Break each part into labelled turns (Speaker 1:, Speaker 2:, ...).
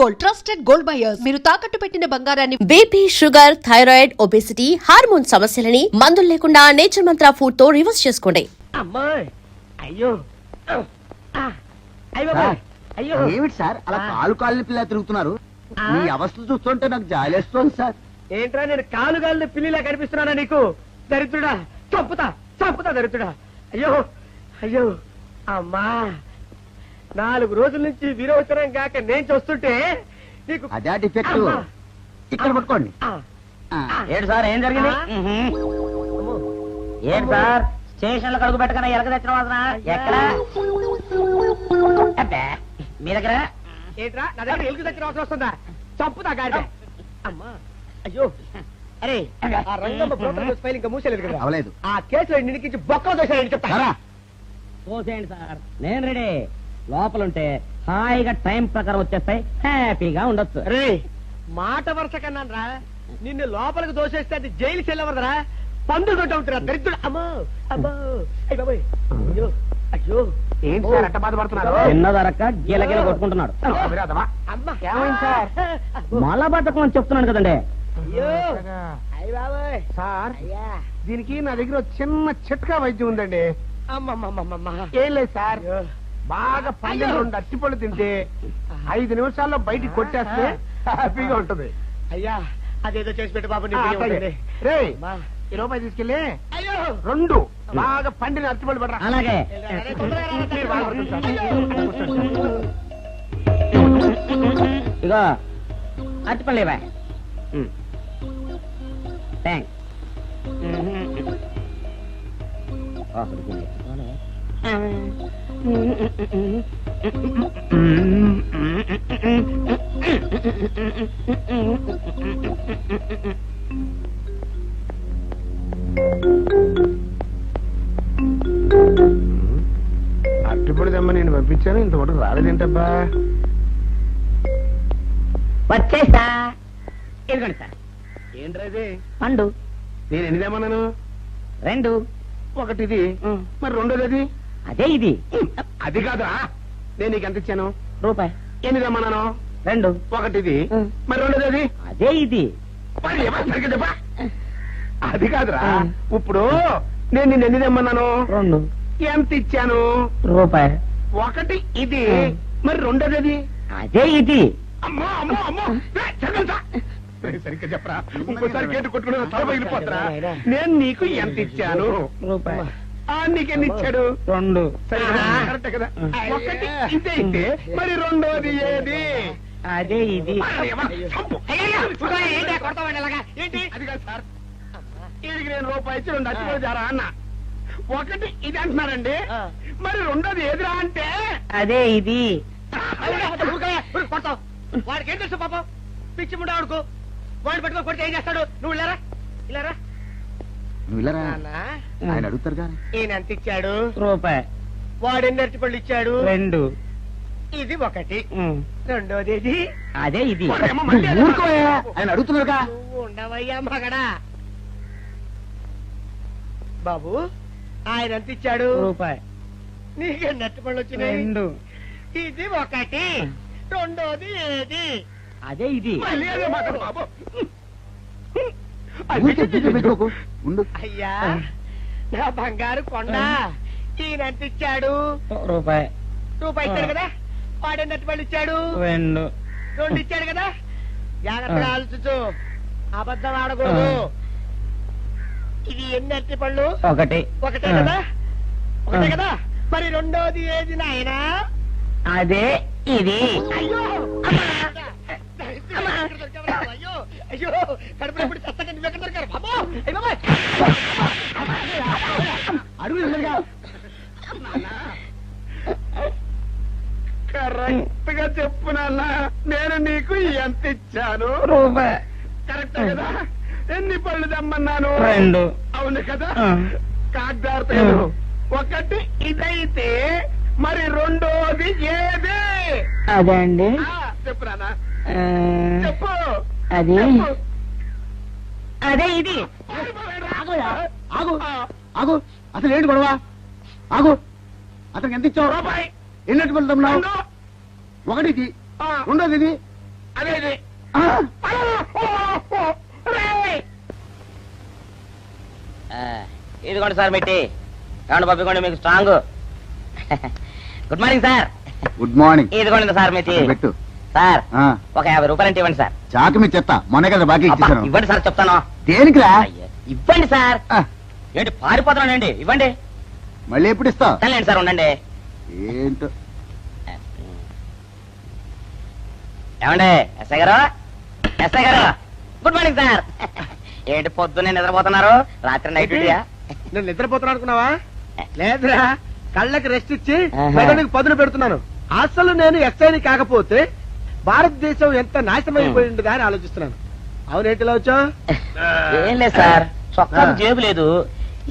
Speaker 1: Gold, trusted gold buyers. మీరు తాకట్టు పెట్టిన బంగారాన్ని
Speaker 2: BP, sugar, thyroid, obesity, hormone సమస్యలని మందులు లేకుండా నేచర్ మంత్ర ఫుడ్ తో రివర్స్ చేసుకోండి.
Speaker 3: అమ్మాయి అయ్యో అయ్యో
Speaker 4: ఏమిటి సార్ అలా కాలు పిల్ల తిరుగుతున్నారు? మీ అవస్థ చూస్తుంటే నాకు జాలేస్తోంది సార్.
Speaker 3: ఏంట్రా నేను కాలుగాలిన పిల్లిలా కనిపిస్తున్నానా నీకు? దరిద్రుడా, చంపుతా చంపుతా దరిద్రుడా. అయ్యో అయ్యో అమ్మా, 4 రోజుల నుంచి విరోచనం కాక నేను చూస్తుంటే నీకు
Speaker 4: అదే డిఫెక్ట్. ఇక్కడ పట్టుకోండి.
Speaker 3: ఏంటి సార్ ఏం జరిగింది? ఏంటి సార్ స్టేషన్ లో కడుగు పెట్టకన్నా ఎలక తెచ్చిన వాసన ఎక్కడ? మీ దగ్గర ఏంట్రా? నా దగ్గర ఎలుగు తెచ్చిన వాసన వస్తుందా? చంపుతా గాడి. అమ్మా అయ్యో, అరే ఆ రంగమ్మ బ్రోకర్ ఫైల్ ఇంకా మూసేలేదు కదా?
Speaker 4: అవలేదు.
Speaker 3: ఆ కేసులో నిడికించి బొక్కలు దోశాయని చెప్తారా?
Speaker 5: తోసేయండి సార్, నేను రెడీ. లోపలుంటే హాయిగా టైం ప్రకారం వచ్చేస్తాయి, హ్యాపీగా ఉండొచ్చు.
Speaker 3: రే మాట వరుస కన్నా రా, నిన్ను లోపలికి దోసేస్తే అది జైలు చెల్లవదరా, పందులు తోట ఉంటారా దరిద్రుడు. అమ్మో అమ్మో అయ్య బాబోయ్, అయ్యో అయ్యో
Speaker 4: ఏంటి సార్ అట్ట బాధపడుతున్నారు?
Speaker 5: చిన్నదరక్క గిలగిల కొట్టుకుంటున్నాడు.
Speaker 3: అమ్మా
Speaker 4: ఏమైంది సార్?
Speaker 5: మలబద్ధకం అని చెప్తున్నాను కదండి.
Speaker 3: అయ్యో అయ్య బాబోయ్
Speaker 4: సార్
Speaker 3: అయ్యా.
Speaker 4: దీనికి నా దగ్గర ఒక చిన్న చిట్కా వైద్యం ఉందండి.
Speaker 3: అమ్మమ్మమ్మమ్మ
Speaker 4: ఏం లేదు సార్, బాగా పండిన 2 అట్టిపళ్ళు తింటే 5 నిమిషాల్లో బయటికి కొట్టేస్తే హ్యాపీగా ఉంటుంది.
Speaker 3: అయ్యా అదేదో చేసి పెట్టు బాబు. నీ
Speaker 4: రే ఈ రూపాయి తీసుకెళ్ళి
Speaker 3: అయ్యో
Speaker 4: 2 బాగా పండిన అట్టిపళ్ళు పడరా.
Speaker 5: అలాగే
Speaker 4: మీరు బాధపడుతుంది సార్.
Speaker 5: ఇగో అరటిపళ్ళేవా? థ్యాంక్స్.
Speaker 4: అట్టిపడి తెమ్మ నేను పంపించాను, ఇంతవరకు రాలేదేంటబ్బా?
Speaker 5: వచ్చేసా. ఇదిగోండి సార్
Speaker 4: ఏంట్రది?
Speaker 5: పండు.
Speaker 4: నేను ఎన్ని తెమ్మన్నాను?
Speaker 5: 2.
Speaker 4: ఒకటిది, మరి రెండోది అది?
Speaker 5: అదే ఇది.
Speaker 4: అది కాదురా, నేను నీకు ఎంత ఇచ్చాను?
Speaker 5: రూపాయి.
Speaker 4: ఎన్ని తెమ్మన్నాను?
Speaker 5: 2.
Speaker 4: ఒకటిది, మరి రెండోది అది?
Speaker 5: అదే ఇది.
Speaker 4: మరి ఏమన్నా సరిగ్గా చెప్పా? అది కాదురా, ఇప్పుడు నేను నిన్ను ఎన్ని తెమ్మన్నాను?
Speaker 5: 2.
Speaker 4: ఎంత ఇచ్చాను?
Speaker 5: రూపాయి.
Speaker 4: ఒకటి ఇది, మరి రెండోది అది?
Speaker 5: అదే ఇది.
Speaker 4: అమ్మో అమ్మో అమ్మో, సరిగ్గా చెప్పరా, ఇంకోసారి గేటు కొట్టుకుని తల పగిలిపోతారా? నేను నీకు ఎంత ఇచ్చాను?
Speaker 5: రూపాయి.
Speaker 4: నీకెన్ని ఇచ్చాడు?
Speaker 5: 2.
Speaker 4: కరెక్ట్ కదా? ఒకటి ఇదే అయితే మరి రెండోది ఏది?
Speaker 5: అదే ఇది.
Speaker 4: ఏంటి అది కాదు సార్, వీడికి నేను రూపాయి ఇచ్చి 2 అచ్చిపోయి జారా అన్న. ఒకటి ఇది అంటున్నారండి, మరి రెండోది ఏదిరా అంటే?
Speaker 5: అదే ఇది.
Speaker 3: కొడతావు. వాడికి ఏం తెలుసు పాపం, పిచ్చి ముండా వాడుకో. వాడిని పట్టుకో కొడితే ఏం చేస్తాడు? నువ్వు ఇలారా ఇలారా.
Speaker 4: ఆయన అడుగుతారు కానీ
Speaker 3: ఈయన ఎంత ఇచ్చాడు?
Speaker 5: రూపాయి.
Speaker 3: వాడు ఎన్ని అరటిపళ్ళు ఇచ్చాడు?
Speaker 5: 2.
Speaker 3: ఇది ఒకటి, రెండోది ఇది.
Speaker 5: అదే ఇది.
Speaker 4: ఆయన అడుగుతున్నారుగా.
Speaker 3: నువ్వు ఉండవయ్యా మగడా. బాబు ఆయన ఎంత ఇచ్చాడు?
Speaker 5: రూపాయి.
Speaker 3: నీకెన్ని అరటిపళ్ళు వచ్చినాయి?
Speaker 5: 2.
Speaker 3: ఇది ఒకటి, రెండోది ఏది?
Speaker 5: అదే ఇది.
Speaker 3: అయ్యా నా బంగారు కొండ, ఈయన ఎంత ఇచ్చాడు?
Speaker 5: రూపాయి.
Speaker 3: రూపాయి ఇచ్చాడు కదా. వాడెన్ని అరటిపళ్ళు ఇచ్చాడు?
Speaker 5: 2.
Speaker 3: 2 ఇచ్చాడు కదా. జాగ్రత్తగా ఆలోచించు, అబద్ధం ఆడకూడదు. ఇది ఎన్ని అరటిపళ్ళు?
Speaker 5: ఒకటి.
Speaker 3: ఒకటే కదా. ఒకటే కదా, మరి రెండోది ఏది నాయనా?
Speaker 5: అదే ఇది.
Speaker 3: అయ్యో అయ్యో అయ్యో, కడుపులో ఎప్పుడు చస్తగా నువ్వు ఎక్కడ దొరికారు బాబు? అయ్య బాబాయ్,
Speaker 4: కరెక్ట్ గా చెప్పు నాన్న, నేను నీకు ఎంత ఇచ్చాను?
Speaker 5: రూపాయి.
Speaker 4: కరెక్ట్ కదా? ఎన్ని పళ్ళు తెమ్మన్నాను?
Speaker 5: 2.
Speaker 4: అవును కదా? కాగ్దారు. ఒకటి ఇదైతే మరి రెండోది ఏది?
Speaker 5: అదే అండి.
Speaker 4: చెప్పు నాన్న, చెప్పు.
Speaker 5: అది అదే ఇది.
Speaker 4: ఆగు ఆగు, అసలు ఏంటి గొడవ? ఆగు, అతనికి ఎంత ఇచ్చావు? రూపాయి. ఎన్నట్టు వెళ్తున్నావు? ఒకటిది, రెండోది ఇది, అదే ఇది.
Speaker 5: ఇదిగోండి సార్ మిట్టి ఏమండి పంపించండి మీకు strong. Good morning sir.
Speaker 6: Good morning.
Speaker 5: ఇదిగోండి సార్ మిట్టి.
Speaker 6: పెట్టు.
Speaker 5: సార్
Speaker 6: ఆ,
Speaker 5: ఒక 50 రూపాయలు అంటే ఇవ్వండి సార్.
Speaker 6: చాకు మీ చెత్త మొన్న కదా బాకీ
Speaker 5: అబ్బా,
Speaker 6: ఇచ్చేసాను.
Speaker 5: ఇవ్వండి సార్ చెప్తాను.
Speaker 6: దేనికిరా?
Speaker 5: అయ్యో, ఇవ్వండి సార్.
Speaker 6: ఆ,
Speaker 5: ఏంటి పారిపోతున్నానండి, ఇవ్వండి.
Speaker 6: మళ్ళీ ఎప్పుడు ఇస్తావు?
Speaker 5: తల్లేండి సార్, ఉండండి.
Speaker 6: ఏంటో.
Speaker 5: ఏమండి ఎస్ఐ గారు, ఎస్ఐ గారు, గుడ్ మార్నింగ్ సార్. ఏంటి పొద్దున్నే నిద్రపోతున్నారు? రాత్రి నైట్ డ్యూటీయా?
Speaker 3: నేను నిద్రపోతున్నా అనుకున్నావా? లేదురా, కళ్ళకి రెస్ట్ ఇచ్చి
Speaker 5: ఆహా.
Speaker 3: మెదడుకి పదును పెడుతున్నాను. అసలు నేను ఎస్ఐని కాకపోతే భారతదేశం ఎంత నాశనం అయిపోయి ఉండదా అని ఆలోచిస్తున్నాను. అవునేంటిలా వచ్చావు?
Speaker 5: ఏం లేదు సార్, చొక్కా
Speaker 3: ఆ.
Speaker 5: జేబు లేదు.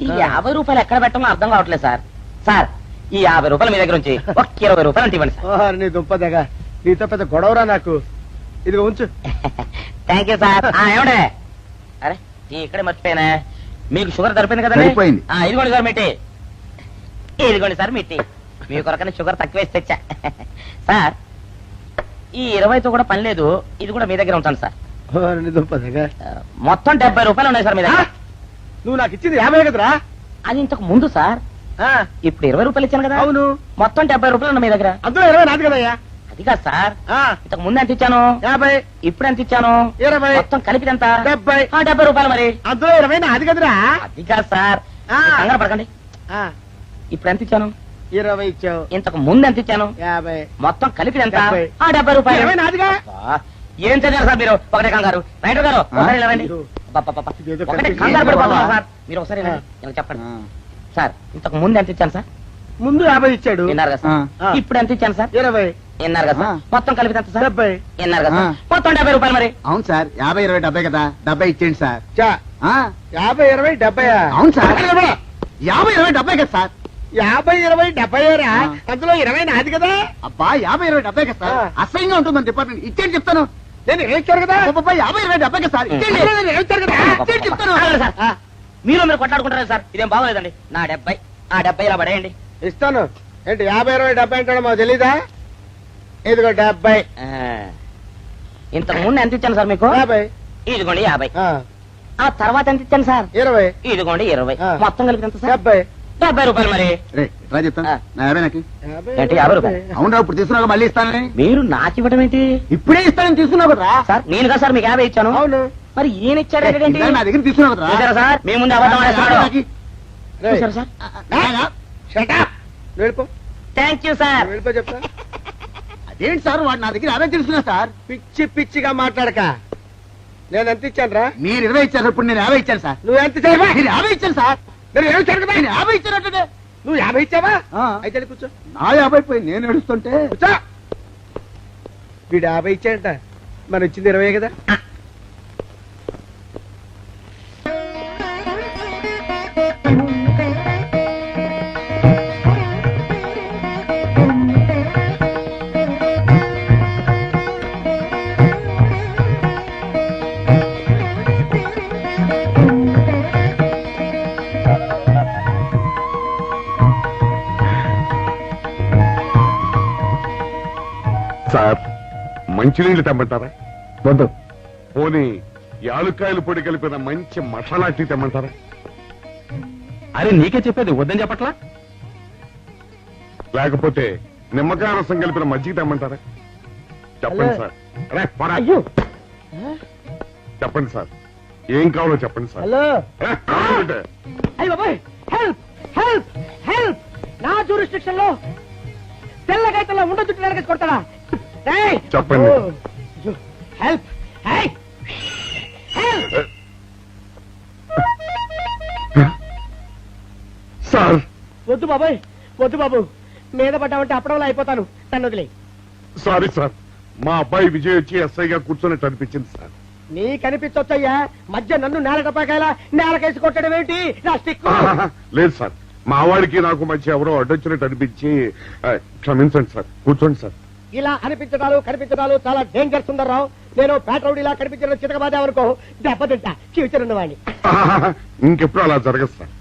Speaker 5: ఈ
Speaker 3: ఆ.
Speaker 5: 50 రూపాయలు ఎక్కడ పెట్టాలో అర్థం కావట్లేదు సార్. సార్ ఈ 50 రూపాయలు మీ దగ్గర నుంచి ఒక 20 రూపాయలు అంటే ఇవ్వండి సార్.
Speaker 3: ఓహో, నీ దుంపదగా, నీతో పెద్ద గొడవరా నాకు. ఇదిగో ఉంచు.
Speaker 5: Thank you sir. ఏమండే, అరే ఇక్కడే మర్చిపోయానా, మీకు షుగర్ సరిపోయింది కదండి?
Speaker 6: సరిపోయింది.
Speaker 5: ఇదిగోండి సార్ మిట్టి. ఇదిగోండి సార్ మిట్టి, మీ కొరకనే షుగర్ తక్కువ వేసి తెచ్చా. సార్ ఈ 20తో కూడా పని లేదు, ఇది కూడా మీ దగ్గర ఉంటాను సార్.
Speaker 3: ఓహో, నీ దుంపదగా.
Speaker 5: మొత్తం 70 రూపాయలు ఉన్నాయి సార్ మీ దగ్గర.
Speaker 3: నువ్వు నాకు ఇచ్చింది 50 కదరా?
Speaker 5: అది ఇంతకు ముందు సార్,
Speaker 3: ఆ,
Speaker 5: ఇప్పుడు 20 రూపాయలు ఇచ్చాను కదా.
Speaker 3: అవును.
Speaker 5: మొత్తం 70 రూపాయలు ఉన్నాయి మీ దగ్గర.
Speaker 3: అందులో 20 నాది కదయ్యా.
Speaker 5: అది కాదు సార్,
Speaker 3: ఆ,
Speaker 5: ఇంతకు ముందు ఎంత ఇచ్చాను,
Speaker 3: 50,
Speaker 5: ఇప్పుడు ఎంత ఇచ్చాను,
Speaker 3: 20,
Speaker 5: మొత్తం కలిపి ఎంత?
Speaker 3: 70.
Speaker 5: 70 రూపాయలు మరి.
Speaker 3: అందులో 20 నాది కదరా?
Speaker 5: అది కాదు సార్,
Speaker 3: ఆ.
Speaker 5: మీరు కంగారు పడకండి.
Speaker 3: ఆ,
Speaker 5: ఇప్పుడు ఎంత ఇచ్చాను,
Speaker 3: 20 ఇచ్చావు.
Speaker 5: ఇంతకు ముందు ఎంత ఇచ్చాను,
Speaker 3: 50.
Speaker 5: మొత్తం కలిపి ఎంత?
Speaker 3: 70.
Speaker 5: 70 రూపాయలు.
Speaker 3: 20 నాదిగా.
Speaker 5: అబ్బా, ఏం చదివారు సార్ మీరు? ఒకటే కంగారు. రైటర్ గారు ఒకసారి ఇలా రండి. అబ్బబ్బబ్బ.
Speaker 3: ఇదేదో
Speaker 5: ఒకటే
Speaker 3: కనిపించింది.
Speaker 5: కంగారు పడిపోతున్నారు
Speaker 6: బాబా.
Speaker 5: సార్. మీరు ఒకసారి ఇలా ఇలా చెప్పండి
Speaker 6: ఆ,
Speaker 5: సార్. ఇంతకు ముందు ఎంత ఇచ్చాను సార్?
Speaker 3: ముందు 50 ఇచ్చాడు.
Speaker 5: విన్నారు కదా సార్.
Speaker 3: ఆ.
Speaker 5: ఇప్పుడు ఎంత ఇచ్చాను సార్?
Speaker 3: 20,
Speaker 5: విన్నారు కదా సార్.
Speaker 6: ఆ.
Speaker 5: మొత్తం కలిపి ఎంత సార్?
Speaker 3: 70.
Speaker 5: విన్నారు కదా సార్.
Speaker 6: ఆ.
Speaker 5: మొత్తం 70 రూపాయలు మరి.
Speaker 6: అవును సార్, 50, 20, 70 కదా, 70 ఇచ్చేయండి సార్.
Speaker 3: చా,
Speaker 6: ఆ,
Speaker 3: 50, 20, 70.
Speaker 6: అవును సార్, 50, 20, 70 కదా సార్.
Speaker 3: 50, 20, 70 రా.
Speaker 6: ఆ.
Speaker 3: అందులో 20 నాది కదా.
Speaker 6: అబ్బా 50, 20, 70 కదా సార్.
Speaker 3: ఆ.
Speaker 6: అసహ్యంగా ఉంటుందని డిపార్ట్మెంట్ ఇచ్చేయండి చెప్తాను.
Speaker 3: నేను ఇచ్చారు కదా.
Speaker 6: అబ్బబ్బా, 50, 20, 70 కదా సార్. ఇచ్చేయండి.
Speaker 3: నేను ఇచ్చారు కదా.
Speaker 6: ఇచ్చేయండి చెప్తాను.
Speaker 5: ఆగండి సార్. మీరు మీరు కొట్లాడుకుంటారు సార్, ఇదేం బాగోలేదండి. నా 70, ఆ 70 ఇలా పడేయండి.
Speaker 3: ఇస్తాను. ఏంటి 50, 20, 70 అంటాడు మాకు తెలీదా? ఇదిగో 70.
Speaker 5: ఆ. ఇంతకు ముందు ఎంత ఇచ్చాను సార్ మీకు?
Speaker 3: 50.
Speaker 5: ఇదిగోండి 50.
Speaker 3: ఆ,
Speaker 5: ఆ తర్వాత ఎంత ఇచ్చాను సార్?
Speaker 3: 20.
Speaker 5: ఇదిగోండి 20.
Speaker 3: ఆ.
Speaker 5: మొత్తం కలిపి ఎంత సార్?
Speaker 3: 70.
Speaker 5: 70 రూపాయలు మరి.
Speaker 6: రే రా చెప్తాను.
Speaker 5: ఆ.
Speaker 6: నా 50 నాకు.
Speaker 3: 50,
Speaker 5: ఏంటి 50 రూపాయలు?
Speaker 6: అవును, ఇప్పుడు తీసుకున్నాక మళ్ళీ ఇస్తానని.
Speaker 5: మీరు నాకు ఇవ్వడం ఏంటి
Speaker 6: ఇప్పుడే ఇస్తానని తీసుకున్నావు కదా.
Speaker 5: సార్? నేను కదా సార్ మీకు 50 ఇచ్చాను.
Speaker 3: అవును.
Speaker 5: మరి ఈయన ఇచ్చాడు ఏంటి?
Speaker 6: ఇందాక నా దగ్గర తీసుకున్నావు కదా.
Speaker 5: చూసారా సార్, మీ ముందు అబద్ధం ఆడేస్తున్నాడు.
Speaker 3: రేయ్,
Speaker 5: చూసారా సార్?
Speaker 3: shut up. నువ్వు వెళ్ళిపో.
Speaker 5: Thank you sir.
Speaker 3: నువ్వు వెళ్ళిపో చెప్తా.
Speaker 6: అదేంటి సార్, వాడు నా దగ్గర 50 తీసుకున్నా సార్.
Speaker 3: పిచ్చి పిచ్చిగా మాట్లాడక. నేను ఎంత ఇచ్చాను రా?
Speaker 6: మీరు 20 ఇచ్చారు, ఇప్పుడు నేను 50 ఇచ్చాను సార్.
Speaker 3: నువ్వు ఎంత ఇచ్చావా?
Speaker 6: మీరు 50 ఇచ్చాను సార్.
Speaker 3: నేను 20 ఇచ్చాను కదా.
Speaker 6: నేను 50 ఇచ్చానంటే
Speaker 3: నువ్వు 50 ఇచ్చావా?
Speaker 6: ఆ.
Speaker 3: అయితే వెళ్ళి కూర్చో.
Speaker 6: నా 50 పోయి నేను నడుస్తుంటే
Speaker 3: కూర్చో. వీడు 50 ఇచ్చాడంట, మన ఇచ్చింది 20 కదా.
Speaker 4: సార్ మంచినీళ్ళు తెమ్మంటారా?
Speaker 6: వద్దు.
Speaker 4: పోనీ యాలుక్కాయలు పొడి కలిపిన మంచి మసాలా టీ తెమ్మంటారా?
Speaker 7: అరే నీకే చెప్పేది వద్దని చెప్పట్లా.
Speaker 4: లేకపోతే నిమ్మకాయ రసం కలిపిన మజ్జిగ తెమ్మంటారా? చెప్పండి
Speaker 3: హలో.
Speaker 4: సార్. అరే, పోరా.
Speaker 3: అయ్యో.
Speaker 4: చెప్పండి సార్, ఏం కావాలో చెప్పండి సార్.
Speaker 3: హలో.
Speaker 4: అరే, కావాలంటే.
Speaker 3: అయ్య బాబాయ్, హెల్ప్ హెల్ప్ హెల్ప్. నా జ్యూరిస్డిక్షన్ లో తెల్లగైతల్లో ఉండ చుట్టూ వెనకేసి కొడతాడా? రేయ్.
Speaker 4: చెప్పండి.
Speaker 3: ఓ, అయ్యో, హెల్ప్. హై. హెల్ప్.
Speaker 4: సార్
Speaker 3: వద్దు బాబాయ్, వద్దు బాబు. మీద పడ్డామంటే అప్పడంలో అయిపోతాను. నన్ను వదిలే.
Speaker 4: సారీ సార్, మా అబ్బాయి విజయ్ వచ్చి ఎస్ఐగా కూర్చొని అనిపించింది సార్.
Speaker 3: నీ కనిపించొచ్చయ్యా, మధ్య నన్ను నేల టపాకాయలా నేలకేసి కొట్టడం ఏంటి? నా స్టిక్.
Speaker 4: లేదు సార్, మా వాడికి నాకు మధ్య ఎవరో అడ్డొచ్చినట్టు అనిపించి క్షమించండి సార్, కూర్చోండి సార్.
Speaker 3: ఇలా అనిపించడాలు కనిపించడాలు చాలా డేంజర్ సుందర్రావు. నేను పేట్రౌడీలా కనిపించడం చితకబాదామనుకో, దెబ్బతింటా ఫ్యూచర్ ఉన్నవాడిని.
Speaker 4: ఇంకెప్పుడు అలా జరగదు సార్.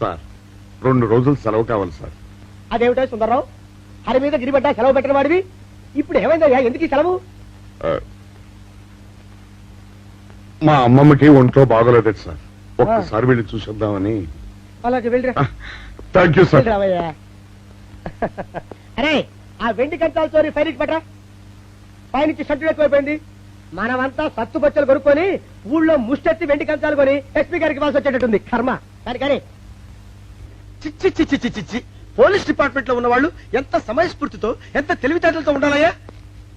Speaker 4: సార్ 2 రోజులు సెలవు కావాలి సార్.
Speaker 3: అదేమిటో సుందర్రావు, హరి మీద గిరిబడ్డా సెలవు పెట్టిన వాడివి. ఇప్పుడు ఏమైందయ్యా, ఎందుకు ఈ సెలవు?
Speaker 8: మా అమ్మమ్మకి ఒంట్లో బాగోలేదు సార్, ఒక్కసారి వెళ్ళి చూసేద్దామని.
Speaker 3: అలాగే వెళ్ళిరా.
Speaker 8: Thank you sir.
Speaker 3: రావయ్యా. అరే ఆ వెండి కంచాల చోరీ ఫైర్కి పట్రా. పైనుంచి షట్టు ఎక్కువైపోయింది. మనమంతా సత్తు బచ్చలు కొనుక్కొని ఊళ్ళో ముష్టెత్తి వెండి కంచాలు కొని ఎస్పీ గారికి ఇవ్వాల్సి వచ్చేటట్టుంది. కర్మ. కానీ
Speaker 4: చిచ్చి చిచ్చి చిచ్చి చిచ్చి పోలీస్ డిపార్ట్మెంట్ లో ఉన్న వాళ్ళు ఎంత సమయస్ఫూర్తితో ఎంత తెలివితేటలతో ఉండాలయ్యా.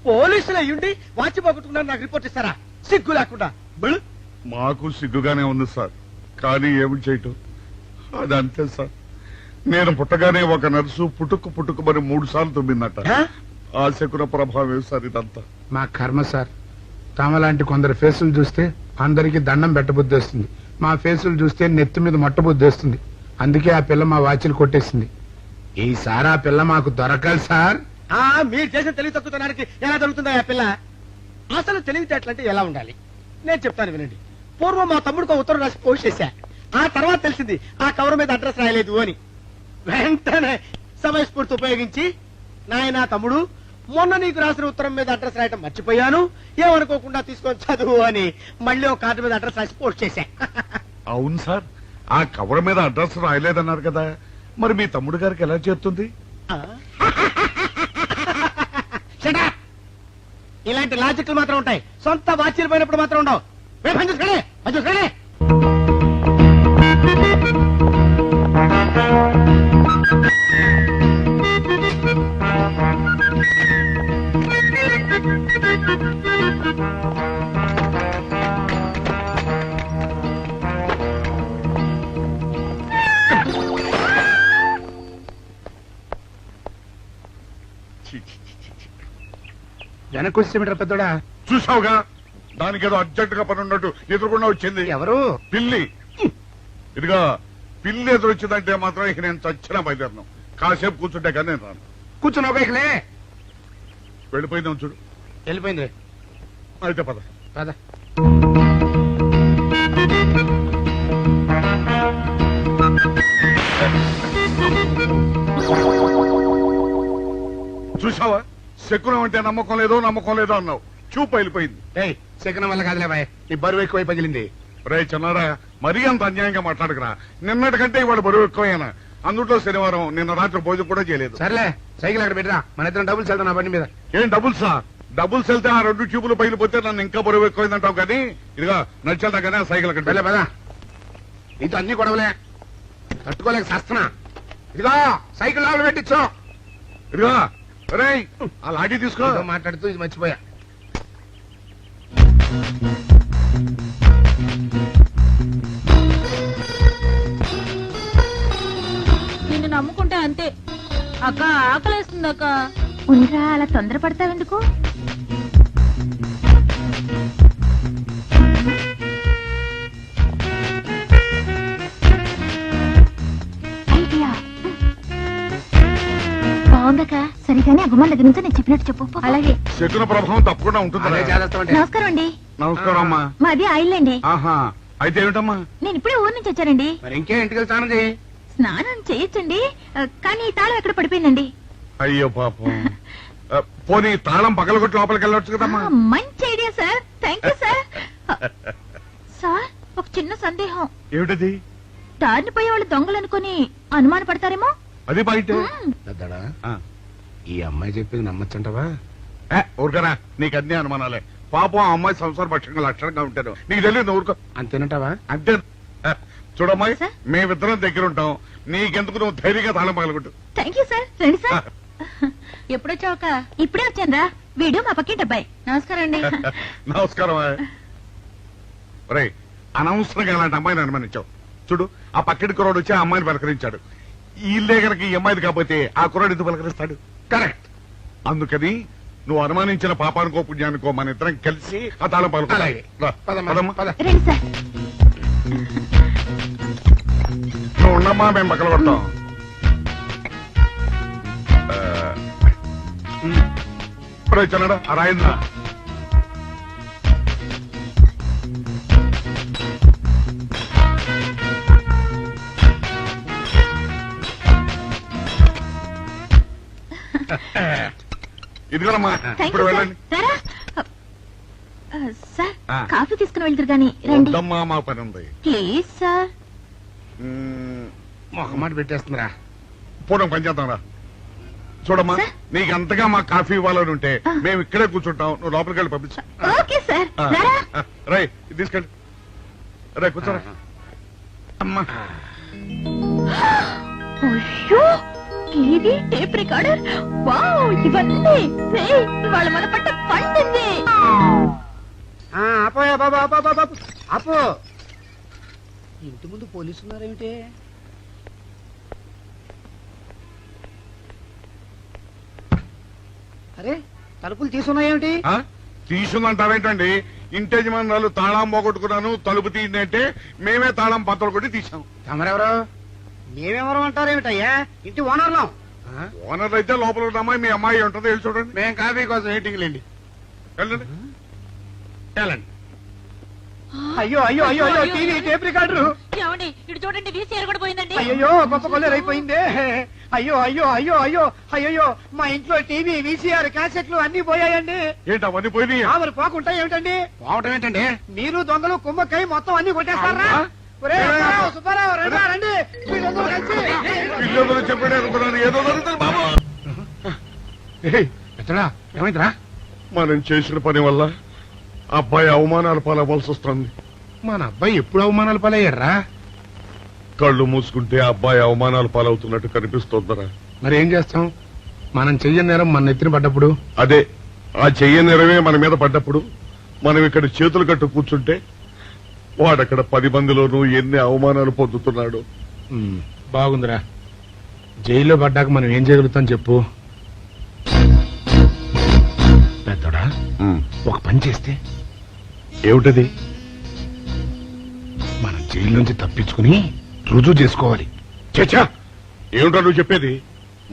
Speaker 4: పోలీసులు అయ్యుండి వాచి పోగొట్టుకున్నారు నాకు రిపోర్ట్ ఇస్తారా? సిగ్గు లేకుండా. బళ్ళు.
Speaker 8: మాకు సిగ్గుగానే ఉంది సార్, కానీ ఏమి చేయటం, అదంతే సార్. నేను పుట్టగానే ఒక నర్సు పుట్టుకుమని 3 సార్లు తుమ్మిందట. ఆ శకున ప్రభావం సార్ ఇదంతా.
Speaker 9: మా కర్మ సార్. తమలాంటి కొందరు ఫేసులు చూస్తే అందరికి దండం పెట్టబుద్ధి వస్తుంది, మా ఫేసులు చూస్తే నెత్తి మీద మొట్టబుద్ధి వస్తుంది. అందుకే ఆ పిల్ల మా వాచిలు కొట్టేసింది. ఈసారి ఆ పిల్ల మాకు దొరకాలి సార్.
Speaker 4: మీరు చేసిన తెలివి తక్కువతనానికి ఎలా దొరుకుతుందా ఆ పిల్ల? అసలు తెలివితేటలంటే ఎలా ఉండాలి నేను చెప్తాను వినండి. పూర్వం మా తమ్ముడికి ఉత్తరం రాసి పోస్ట్ చేశా. ఆ తర్వాత తెలిసింది ఆ కవర్ మీద అడ్రస్ రాయలేదు అని. వెంటనే సమయస్ఫూర్తి ఉపయోగించి, నాయనా తమ్ముడు, మొన్న నీకు రాసిన ఉత్తరం మీద అడ్రస్ రాయటం మర్చిపోయాను, ఏమనుకోకుండా తీసుకొని చదువు అని మళ్ళీ ఒక కార్డు మీద అడ్రస్ రాసి పోస్ట్ చేశా.
Speaker 8: అవును సార్, ఆ కవర్ మీద అడ్రస్ రాయలేదన్నారు కదా, మరి మీ తమ్ముడు గారికి ఎలా చేస్తుంది?
Speaker 4: Shut up! ఇలాంటి లాజిక్లు మాత్రం ఉంటాయి, సొంత వాచీలు పోయినప్పుడు మాత్రం ఉండవు. చూసుకోండి.
Speaker 9: వెనక్కి వచ్చేమిట్రా పెద్దోడా?
Speaker 8: చూసావుగా, దానికేదో అర్జెంట్ గా పని ఉన్నట్టు ఎదురుకుండా వచ్చింది.
Speaker 9: ఎవరు?
Speaker 8: పిల్లి. ఇదిగా పిల్లి ఎదురొచ్చిందంటే మాత్రం ఇక నేను చచ్చిన బయలుదేరను. కాసేపు కూర్చుంటే కానీ నేను రాను.
Speaker 9: కూర్చుని ఒకలే
Speaker 8: వెళ్ళిపోయిందాం చూడు.
Speaker 9: వెళ్ళిపోయింది.
Speaker 8: అయితే పద.
Speaker 9: పద.
Speaker 8: చూసావా, శకునం అంటే నమ్మకం లేదో అన్నావు, చూపు వెళ్ళిపోయింది.
Speaker 9: సెకండ్ వల్ల కాదులే బాయ్, నీ బరువు ఎక్కువై పగిలింది.
Speaker 8: రే చిన్నారా, మరీ అంత అన్యాయంగా మాట్లాడుకురా. నిన్నటికంటే ఇవాళ బరువు ఎక్కువైనా. అందులో శనివారం నిన్న రాత్రి భోజనం కూడా చేయలేదు.
Speaker 9: సర్లే, సైకిల్ అక్కడ పెట్టరా, మన ఇద్దరం డబ్బులు వెళ్తాం నా బండి మీద.
Speaker 8: ఏం డబుల్సా? డబుల్స్ వెళ్తే ఆ 2 ట్యూబులు పగిలిపోతే నన్ను ఇంకా బరువు ఎక్కువైందంటావు. కానీ ఇదిగా నడిచేద్దాం కానీ ఆ సైకిల్ అక్కడ
Speaker 9: పదా. నీతో అన్ని గొడవలే, తట్టుకోలేక సస్తున్నా. ఇదిగో సైకిల్ లోపల పెట్టించు.
Speaker 8: ఇదిగా రే, ఆ లాఠీ తీసుకో.
Speaker 9: మాట్లాడుతూ ఇది మర్చిపోయా.
Speaker 10: నిన్ను నమ్ముకుంటే అంతే అక్క. ఆకలేస్తుంది అక్క.
Speaker 11: ఉండరా, అలా తొందరపడతావెందుకు? ఐడియా బాగుందక్క. సరిగానే ఆ గుమ్మం దగ్గర నుంచి నేను చెప్పినట్టు చెప్పు. అలాగే.
Speaker 8: శకున ప్రభావం తప్పకుండా ఉంటుంది.
Speaker 11: నమస్కారం అండి.
Speaker 8: నమస్కారం అమ్మా.
Speaker 11: మాది ఆయిల్ అండి.
Speaker 8: ఆహా, అయితే ఏమిటమ్మా?
Speaker 11: నేను ఇప్పుడే ఊరు నుంచి వచ్చానండి.
Speaker 9: మరి ఇంకే ఇంటికి స్నానం చేయి.
Speaker 11: స్నానం చేయొచ్చండి, కానీ ఈ తాళం ఎక్కడ పడిపోయిందండి.
Speaker 8: అయ్యో పాపం. పోనీ తాళం పగలగొట్టి లోపలికి వెళ్ళొచ్చు కదమ్మా.
Speaker 11: మంచి idea sir, thank you sir. Sir, ఒక చిన్న సందేహం.
Speaker 8: ఏమిటది?
Speaker 11: దారిని పోయే వాళ్ళు దొంగలు అనుకుని అనుమాన పడతారేమో.
Speaker 8: అది బయట.
Speaker 9: పెద్దడా, ఈ అమ్మాయి చెప్పింది నమ్మచ్చంటవా?
Speaker 8: ఊరుకరా, నీకు అన్ని అనుమానాలే. పాపం ఆ అమ్మాయి సంసార పక్షంగా లక్షణంగా ఉంటాను, నీకు తెలియదు. ఊరుకో.
Speaker 9: అంతేనంటావా?
Speaker 8: అంతే. చూడమ్మాయి, మేమిద్దరం దగ్గర ఉంటాం, నీకెందుకు నువ్వు ధైర్యంగా తాళం పగలగొట్టు.
Speaker 11: Thank you sir. రండి సార్. ఎప్పుడొచ్చావుక? ఇప్పుడే వచ్చాను రా. వీడు మా పక్కింటి అబ్బాయి. నమస్కారం అండి.
Speaker 8: నమస్కారం. రే, అనవసరంగా అలాంటి అమ్మాయిని అనుమానించావు. చూడు, ఆ పక్కింటి కుర్రాడు వచ్చి ఆ అమ్మాయిని పలకరించాడు. ఈ ఇల్లే కనుక ఈ అమ్మాయిది కాకపోతే ఆ కుర్రాడు ఎందుకు పలకరిస్తాడు? కరెక్ట్. అందుకని నువ్వు అనుమానించిన పాపానికో పుణ్యానికో మన ఇద్దరం కలిసి ఆ తాళం పలుకోవాలి.
Speaker 11: రండి సార్.
Speaker 8: నువ్వు ఉండమ్మా, మేము పక్కన పడతాం. చిన్నడా ఆ రాయిందా? ఇదిగోనమ్మా, ఇప్పుడు వెళ్ళండి.
Speaker 11: సార్
Speaker 8: ఆ.
Speaker 11: కాఫీ తీసుకుని వెళ్తారు గాని రండి
Speaker 8: వద్దమ్మా మా పని ఉంది.
Speaker 11: Please sir.
Speaker 9: ఒక మాట పెట్టేస్తుందిరా.
Speaker 8: పోవడం పని చేద్దాం రా. చూడమ్మా,
Speaker 11: సార్?
Speaker 8: నీకు అంతగా మాకు కాఫీ ఇవ్వాలని ఉంటే మేము ఇక్కడే కూర్చుంటాం, నువ్వు లోపలికి వెళ్ళి పంపించు.
Speaker 11: Okay sir. రారా.
Speaker 8: రై ఇది తీసుకెళ్ళి రే కూర్చోరా. అమ్మా
Speaker 11: అయ్యో టీవీ టేప్ రికార్డర్ వావ్ ఇవన్నీ రేయ్, ఇవాళ మన పట్ట పండింది.
Speaker 4: అపోయా బాబా అపో. ఇంటి ముందు పోలీసు ఉన్నారేమిటి? అరే తలుపులు తీసున్నాయేమిటి?
Speaker 8: తీసుందంటారేంటండి? ఇంటి యజమానురాలు తాళం పోగొట్టుకున్నాను, తలుపు తీయండి అంటే మేమే తాళం పత్రాలు కొట్టి తీసాం.
Speaker 4: తమరెవరు? మేమెవరు అంటారేమిటయ్యా? ఇంటి ఓనర్లం.
Speaker 8: ఓనర్ అయితే లోపల ఉన్న అమ్మాయి మీ అమ్మాయి ఉంటుందో వెళ్ళి చూడండి.
Speaker 9: మేము కాఫీ కోసం మీటింగ్ లేండి.
Speaker 8: వెళ్ళండి
Speaker 9: వెళ్ళండి.
Speaker 4: అయ్యో అయ్యో అయ్యో అయ్యో టీవీ టేప్ రికార్డర్.
Speaker 10: ఏమండి ఇటు చూడండి వీసీఆర్ కూడా పోయిందండి.
Speaker 4: అయ్యో గొప్ప కొల్లేరు అయిపోయిందే. అయ్యో అయ్యో అయ్యో అయ్యో అయ్యో మా ఇంట్లో టీవీ వీసీఆర్ క్యాసెట్లు అన్ని పోయాయండి.
Speaker 8: ఏంటి అవన్నీ పోయినాయి?
Speaker 4: మరి పోకుండా ఏమిటండి?
Speaker 9: పోవటం ఏంటండి?
Speaker 4: మీరు దొంగలు కుమ్మక్కై మొత్తం అన్ని కొట్టేస్తారా? ఒరేయ్, సుబ్బారావు, సుబ్బారావు, రండి, రండి. వీళ్ళందరూ కలిసి
Speaker 8: పిల్లలు చెప్పడే అనుకున్నాను, ఏదో జరుగుతుంది బాబు.
Speaker 9: ఎత్తడా ఏమైందిరా?
Speaker 8: మనం చేసిన పని వల్ల అబ్బాయి అవమానాలు పాలవలసి వస్తుంది.
Speaker 9: మన అబ్బాయి ఎప్పుడు అవమానాలు పాలయ్యారా?
Speaker 8: కళ్ళు మూసుకుంటే అబ్బాయి అవమానాలు పాలవుతున్నట్టు కనిపిస్తోందరా.
Speaker 9: మరి ఏం చేస్తాం? మనం చెయ్యని నేరం మన నెత్తిన పడ్డప్పుడు,
Speaker 8: అదే ఆ చెయ్యని నెరవే మన మీద పడ్డప్పుడు మనం ఇక్కడ చేతులు కట్టు కూర్చుంటే వాడక్కడ 10 మందిలోనూ ఎన్ని అవమానాలు పొందుతున్నాడు.
Speaker 9: బాగుందిరా. జైల్లో పడ్డాక మనం ఏం చేయగలుగుతాం చెప్పు. పెద్దోడా ఒక పని చేస్తే
Speaker 8: ఏమిటది?
Speaker 9: మనం జైలు నుంచి తప్పించుకుని రుజువు చేసుకోవాలి.
Speaker 8: చచ్చా, ఏమిటో నువ్వు చెప్పేది?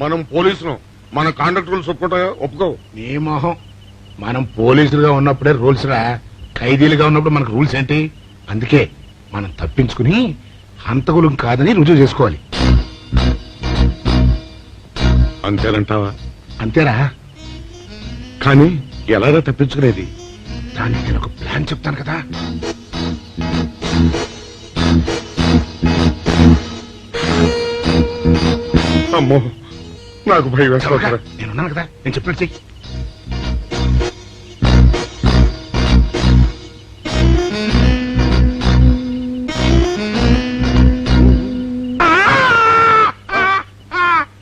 Speaker 8: మనం పోలీసులు, మన కాంట్రాక్ట్ రూల్స్ ఒప్పుకో.
Speaker 9: నీ మొహం. మనం పోలీసులుగా ఉన్నప్పుడే రూల్స్ రా. ఖైదీలుగా ఉన్నప్పుడు మనకు రూల్స్ ఏంటి? అందుకే మనం తప్పించుకుని హంతకులు కాదని రుజువు చేసుకోవాలి.
Speaker 8: అంతేనంటావా?
Speaker 9: అంతేరా.
Speaker 8: కానీ ఎలాగా తప్పించుకునేది?
Speaker 9: దానికి నేను ఒక ప్లాన్ చెప్తాను కదా.
Speaker 8: అమ్మో, నాకు భయం వేస్తారా.
Speaker 9: నేనున్నాను కదా, నేను చెప్పినట్టు చెయ్యి.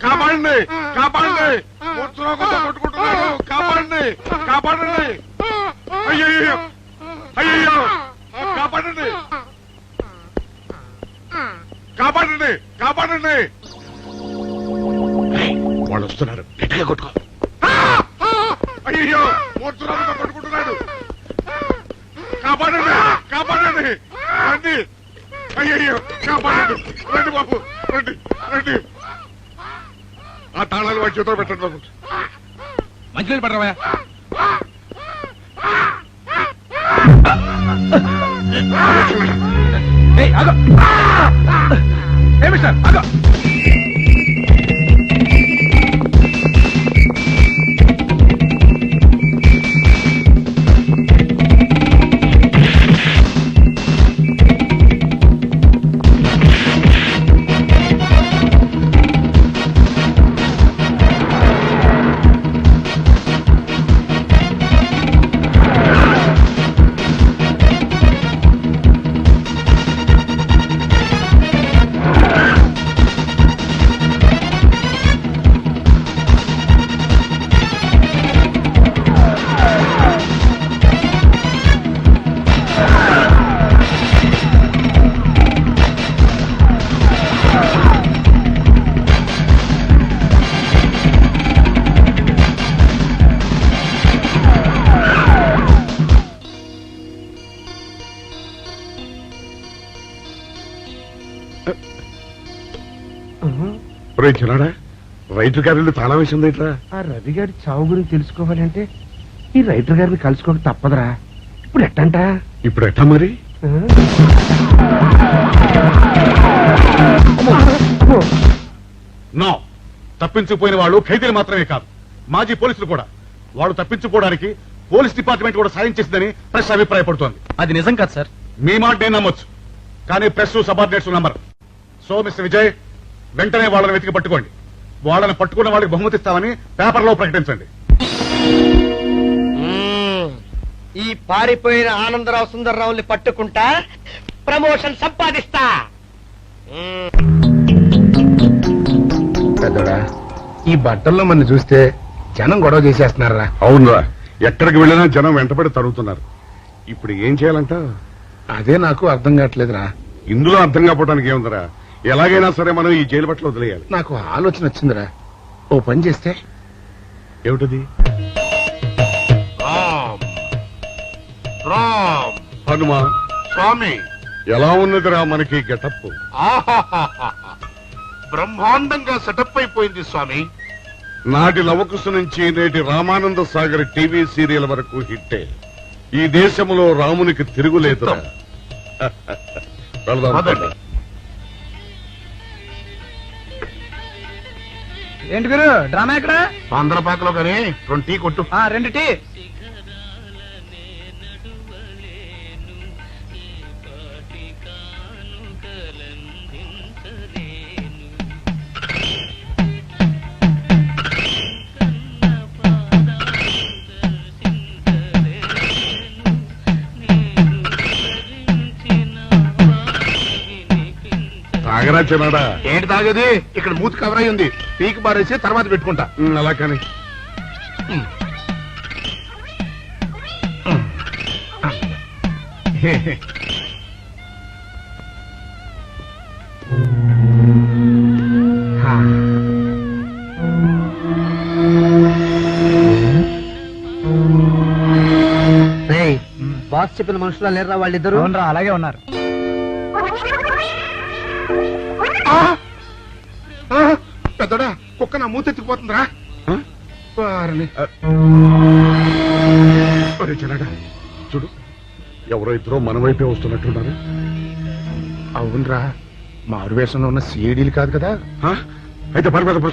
Speaker 8: కాపాడండి, కాపాడండి, మూర్ఛలోకంతో కొట్టుకుంటున్నాడు. కాపాడండి, కాపాడండి. అయ్యయ్యో, అయ్యయ్యో, కాపాడండి, కాపాడండి, కాపాడండి.
Speaker 9: వాళ్ళు వస్తున్నారు, గట్టిగా కొట్టుకో.
Speaker 8: అయ్యో, మూర్ఛలోకంతో కొట్టుకుంటున్నాడు. కాపాడండి, కాపాడండి, రండి. అయ్యయ్యో, కాపాడండి, రండి బాబు, రండి, రండి. ఆ తాళాలు వాడి చేతిలో పెట్టండి బాబు.
Speaker 7: మంచినీళ్ళు పడరావా?
Speaker 8: చిన్నాడా, రైటర్ గారి తాళం వేసింది ఇట్లా.
Speaker 4: ఆ రవి గారి చావు గురించి తెలుసుకోవాలంటే ఈ రైటర్ గారిని కలుసుకోక తప్పదురా. ఇప్పుడు ఎట్టంట?
Speaker 8: ఇప్పుడు ఎట్టా మరి? నో, తప్పించుకుపోయిన వాళ్ళు ఖైదీలు మాత్రమే కాదు, మాజీ పోలీసులు కూడా. వాళ్ళు తప్పించుకోవడానికి పోలీస్ డిపార్ట్మెంట్ కూడా సాయం చేసిందని ప్రెస్ అభిప్రాయపడుతోంది.
Speaker 7: అది నిజం కాదు సార్.
Speaker 8: మీ మాట నేను నమ్మొచ్చు, కానీ press subordinates number. So mister Vijay, వెంటనే వాళ్ళని వెతికి పట్టుకోండి. వాళ్ళని పట్టుకున్న వాళ్ళకి బహుమతి ఇస్తామని పేపర్లో ప్రకటించండి.
Speaker 3: ఈ పారిపోయిన ఆనందరావు సుందర్రావుని పట్టుకుంటా ప్రమోషన్ సంపాదిస్తా.
Speaker 9: పెద్దోడా, ఈ బట్టల్లో మన చూస్తే జనం గొడవ చేసేస్తున్నారా?
Speaker 8: అవునరా, ఎక్కడికి వెళ్ళినా జనం వెంటబడి తరుగుతున్నారు. ఇప్పుడు ఏం చేయాలంట?
Speaker 9: అదే నాకు అర్థం కావట్లేదురా.
Speaker 8: ఇందులో అర్థం కాకపోవడానికి ఏముందరా, ఎలాగైనా సరే మనం ఈ జైలు బట్టలు వదిలేయాలి.
Speaker 9: నాకు ఆలోచన వచ్చిందిరా. ఓ పని చేస్తే.
Speaker 8: ఏమిటది? హనుమా
Speaker 6: స్వామి,
Speaker 8: ఎలా ఉన్నదిరా మనకి గెటప్?
Speaker 6: బ్రహ్మాండంగా సెటప్ అయిపోయింది స్వామి.
Speaker 8: నాటి లవకుశ నుంచి నేటి రామానంద సాగర్ టీవీ సీరియల్ వరకు హిట్టే. ఈ దేశంలో రామునికి తిరుగులేదురా. వెళదాం.
Speaker 6: పదండి.
Speaker 3: ఏంటి గురు డ్రామా ఎక్కడ?
Speaker 6: ఆంధ్రపాకలో కానీ 2 టీ కొట్టు.
Speaker 3: 2 టీ.
Speaker 8: తాగరా చిన్నాడా?
Speaker 6: ఏంటి తాగేది? ఇక్కడ మూతి కవర్ అయి ఉంది. పీకి బారేసి తర్వాత పెట్టుకుంటా.
Speaker 8: అలా కానీ
Speaker 3: బాస్ చెప్పిన మనుషులా లేరా వాళ్ళిద్దరు? అలాగే ఉన్నారు.
Speaker 9: పెద్దోడా, కుక్క నా మూతెత్తిపోతుందిరా.
Speaker 8: చిన్నాడా చూడు, ఎవరో ఇద్దరు మన వైపే వస్తున్నట్టున్నారు.
Speaker 9: అవునరా, మారు వేషంలో ఉన్న సీడీలు కాదు కదా.
Speaker 8: అయితే పర్వాలేదు.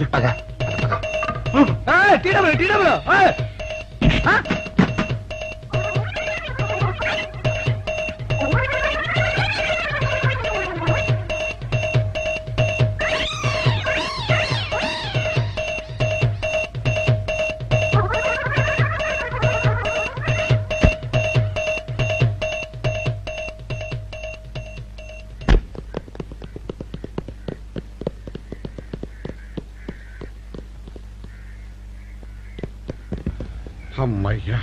Speaker 8: అమ్మయ్యా,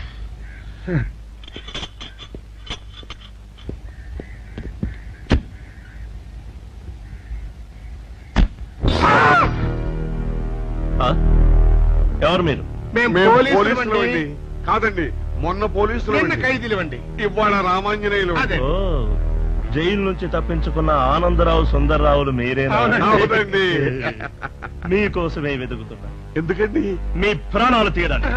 Speaker 7: ఎవరు మీరు?
Speaker 8: మేము పోలీసులు అండి. కాదండి, మొన్న పోలీసులు
Speaker 6: ఖైదీలు అండి.
Speaker 8: ఇవాళ రామాంజనేయులు.
Speaker 7: జైలు నుంచి తప్పించుకున్న ఆనందరావు సుందర్రావులు మీరేనా?
Speaker 8: అవునండి.
Speaker 7: మీకోసమే వెతుకుతున్నా.
Speaker 8: ఎందుకండి?
Speaker 7: మీ ప్రాణాలు తీయడానికి.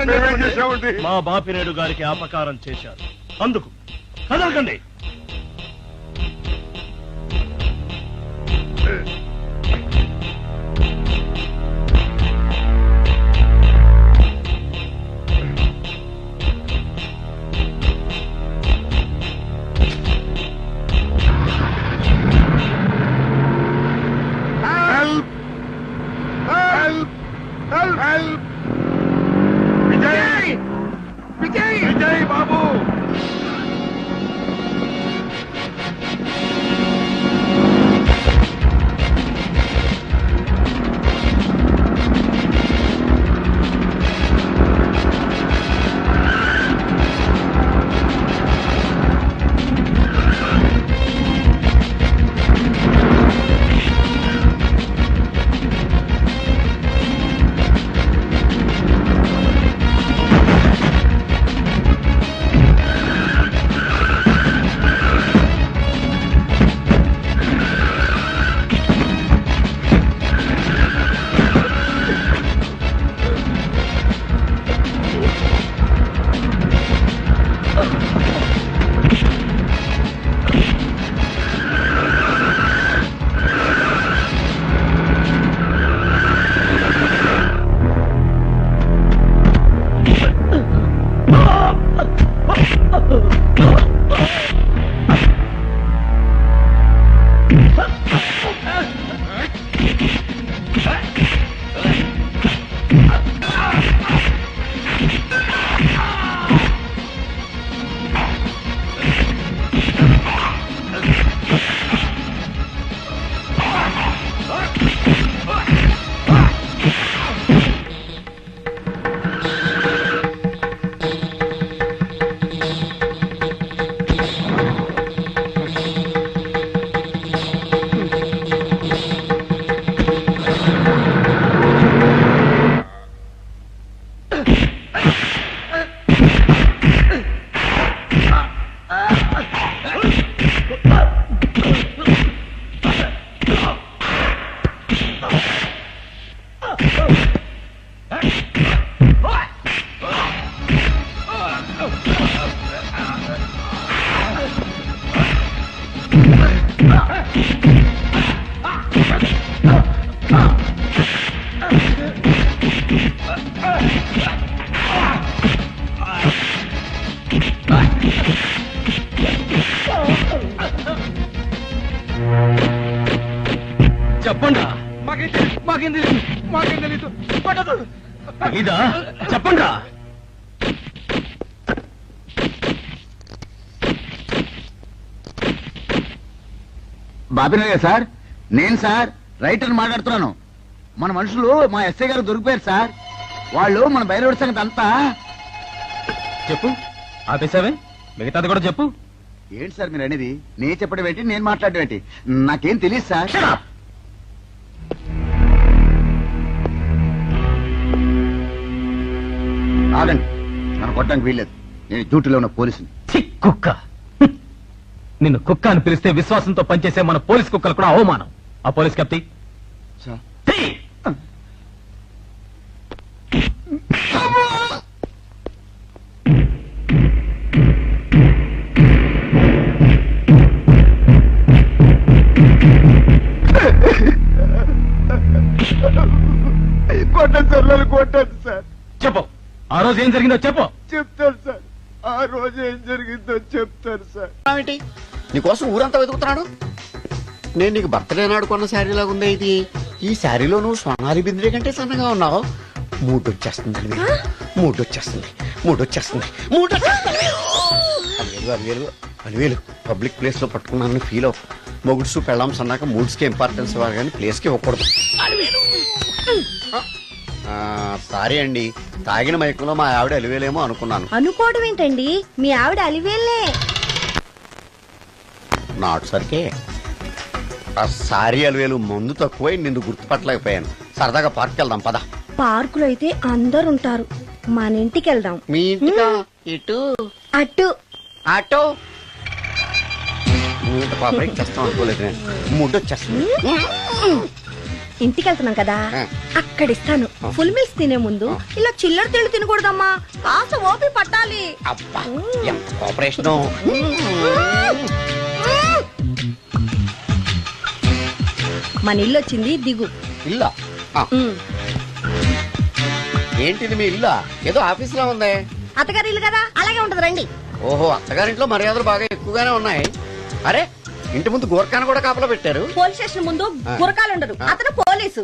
Speaker 8: మేమేం చేశామండి?
Speaker 7: మా బాపినేడు గారికి అపకారం చేశారు, అందుకు కదలకండి.
Speaker 8: విజయ్! విజయ్! విజయ్ బాబు!
Speaker 7: చెప్పండి ఇదా చెప్పండి.
Speaker 12: బాబినయ్య సార్, నేను సార్ రైటర్ మాట్లాడుతున్నాను. మన మనుషులు మా ఎస్ఐ గారు దొరికిపోయారు సార్. వాళ్ళు మన బయలుదేరి సంగతి అంతా
Speaker 7: చెప్పు. ఆపేసావే, మిగతాది కూడా చెప్పు.
Speaker 12: ఏంటి సార్ మీరు అనేది? నేను చెప్పడం ఏంటి, నేను మాట్లాడడం ఏంటి? నాకేం తెలియదు సార్. ఆగండి, నన్ను కొట్టడానికి వీల్లేదు. నేను డ్యూటీలో ఉన్న పోలీసుని.
Speaker 7: కుక్క, నిన్ను కుక్క అని పిలిస్తే విశ్వాసంతో పనిచేసే మన పోలీస్ కుక్కలు కూడా అవమానం. ఆ పోలీస్ కెప్టి
Speaker 12: సార్
Speaker 4: కొట్టండి సార్, నన్ను కొట్టండి సార్.
Speaker 7: చెప్పు, ఆ రోజు ఏం జరిగిందో చెప్పు.
Speaker 4: చెప్తాను సార్, ఆ రోజు ఏం జరిగిందో చెప్తాను సార్.
Speaker 12: ఏంటి నీకోసం ఊరంతా వెతుకుతున్నాడు. నేను నీకు బర్త్డే నాడు కొన్న శారీ లాగా ఉందే ఇది. ఈ శారీలో నువ్వు సోనాలి బింద్రే కంటే సన్నగా ఉన్నావు. మూడొచ్చేస్తుంది అలివేలు పబ్లిక్ ప్లేస్ లో పట్టుకున్నానని ఫీల్ అవు. మొగుడ్సు పెళ్ళాంస్ అన్నాక మూడ్స్ కి ఇంపార్టెన్స్ ఇవ్వాలి కానీ ప్లేస్ కి ఇవ్వకూడదు. సారీ అండి, తాగిన మైకంలో మా ఆవిడ అలివేలేమో అనుకున్నాను.
Speaker 11: అనుకోవడం ఏంటండి, మీ ఆవిడ అలివేలే.
Speaker 12: నాటు సరికే ఆ సారీ అలివేలు మందు తక్కువై నిన్ను గుర్తుపట్టలేకపోయాను. సరదాగా పార్క్ వెళ్దాం పద.
Speaker 11: పార్కులో అయితే అందరుంటారు, మన ఇంటికి వెళ్దాం.
Speaker 12: మీ ఇంటికా? ఇటు
Speaker 11: అటు
Speaker 12: ఆటో పాపకి చేస్తాం అనుకోలేదు నేను. ముడ్డొచ్చేస్తుంది.
Speaker 11: ఇంటికి వెళ్తున్నాం కదా, అక్కడ ఇస్తాను. ఫుల్ మీల్స్ తినే ముందు ఇలా చిల్లర తిళ్ళు తినకూడదమ్మా, కాస్త ఓపి పట్టాలి.
Speaker 12: అబ్బా ఎంత కోఆపరేషన్.
Speaker 11: మన ఇల్లు వచ్చింది, దిగు.
Speaker 12: ఇల్లా? ఏంటిది మీ ఇల్లా? ఏదో ఆఫీస్ లో ఉంది.
Speaker 11: అత్తగారి ఇల్లు కదా, అలాగే ఉంటది, రండి.
Speaker 12: ఓహో, అత్తగారింట్లో మర్యాదలు బాగా ఎక్కువగానే ఉన్నాయి. అరే, ఇంటి ముందు గోర్ఖాను కూడా కాపలా పెట్టారు.
Speaker 11: పోలీస్ స్టేషన్ ముందు గురకాలు ఉండరు, అతను పోలీసు.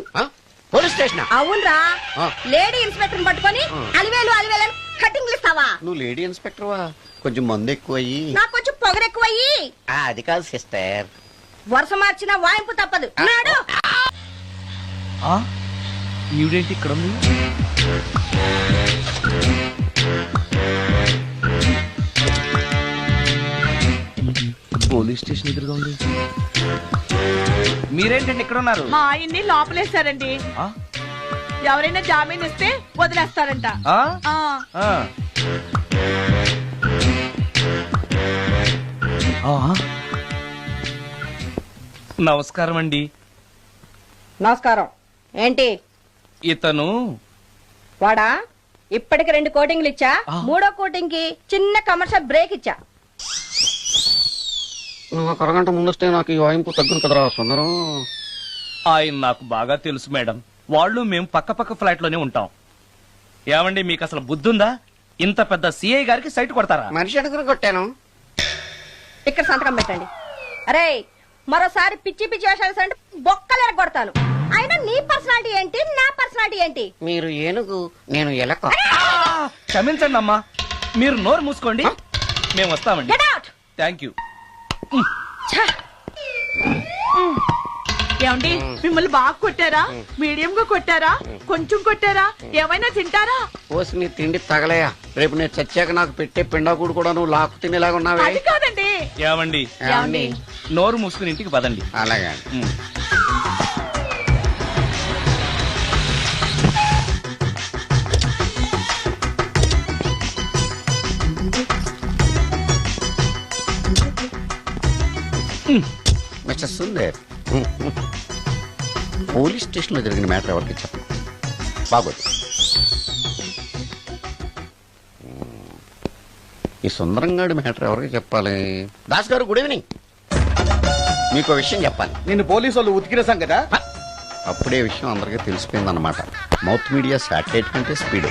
Speaker 12: Police station?
Speaker 11: అవునరా, లేడీ ఇన్స్పెక్టర్ పట్టుకొని అలివేలు అలివేలు కటింగ్లు ఇస్తావా?
Speaker 12: నువ్వు లేడీ ఇన్స్పెక్టర్ వా? కొంచెం మందు ఎక్కువయ్యి.
Speaker 11: నాకు కొంచెం పొగరెక్కువయ్యి.
Speaker 12: అది కాదు సిస్టర్,
Speaker 11: వరుస మార్చిన వాయింపు తప్పదు. నాడు
Speaker 3: ఈవిడేంటి ఇక్కడ ఉంది? పోలీస్ స్టేషన్ ఎదురుగా ఉంది. మీరేంటండి ఇక్కడ ఉన్నారు?
Speaker 10: మా ఆయన్ని లోపలేశారండి. ఎవరైనా జామీన్ ఇస్తే వదిలేస్తారంట.
Speaker 3: నమస్కారం అండి.
Speaker 11: నమస్కారం. ఏంటి
Speaker 3: ఇతను?
Speaker 11: వాడా, ఇప్పటికి 2 కోటింగ్లు ఇచ్చా, 3వ కోటింగ్ కి చిన్న కమర్షియల్ బ్రేక్ ఇచ్చా.
Speaker 12: నువ్వు ఒక అరగంట ముందొస్తే నాకు ఈ వాయింపు తగ్గును కదరా సుందరం.
Speaker 3: ఆయన నాకు బాగా తెలుసు మేడం. వాళ్ళు మేము పక్క ఫ్లాట్ లోనే ఉంటాం. ఏమండి, మీకు అసలు బుద్ధుందా? ఇంత పెద్ద సిఐ గారికి సైట్ కొడతారా?
Speaker 12: మనిషి అడుగును కొట్టాను.
Speaker 11: ఇక్కడ సంతకం పెట్టండి. అరే, మరోసారి పిచ్చి పిచ్చి వేషాలు అంటే బొక్కలు కొడతాను. అయినా నీ పర్సనాలిటీ ఏంటి, నా పర్సనాలిటీ ఏంటి?
Speaker 12: మీరు ఏనుగు, నేను ఎలక.
Speaker 3: క్షమించండి అమ్మా, మీరు నోరు మూసుకోండి, మేము వస్తామండి.
Speaker 11: Get out!
Speaker 3: Thank you.
Speaker 10: ఏమండి, మిమ్మల్ని బాగా కొట్టారా, మీడియం గా కొట్టారా, కొంచెం కొట్టారా, ఏమైనా తింటారా?
Speaker 12: పోసి నీ తిండి తగలయా. రేపు నేను చచ్చాక నాకు పెట్టే పిండాకుడు కూడా నువ్వు లాక్కు తినేలాగా ఉన్నావే.
Speaker 10: అది కాదండి.
Speaker 3: ఏమండి, నోరు మూసుకుని ఇంటికి పదండి.
Speaker 12: అలాగే. మిస్టర్ సుందర్, పోలీస్ స్టేషన్ లో జరిగిన మ్యాటర్ ఎవరికి చెప్పండి. బాగోదు. ఈ సుందరంగాడి మ్యాటర్ ఎవరికి చెప్పాలి? దాస్ గారు, గుడ్ ఈవినింగ్. మీకు విషయం చెప్పాలి.
Speaker 4: నిన్ను పోలీసు వాళ్ళు ఉతికిన సంగదా?
Speaker 12: అప్పుడే విషయం అందరికీ తెలిసిపోయిందన్నమాట. మౌత్ మీడియా శాటిలైట్ కంటే స్పీడ్.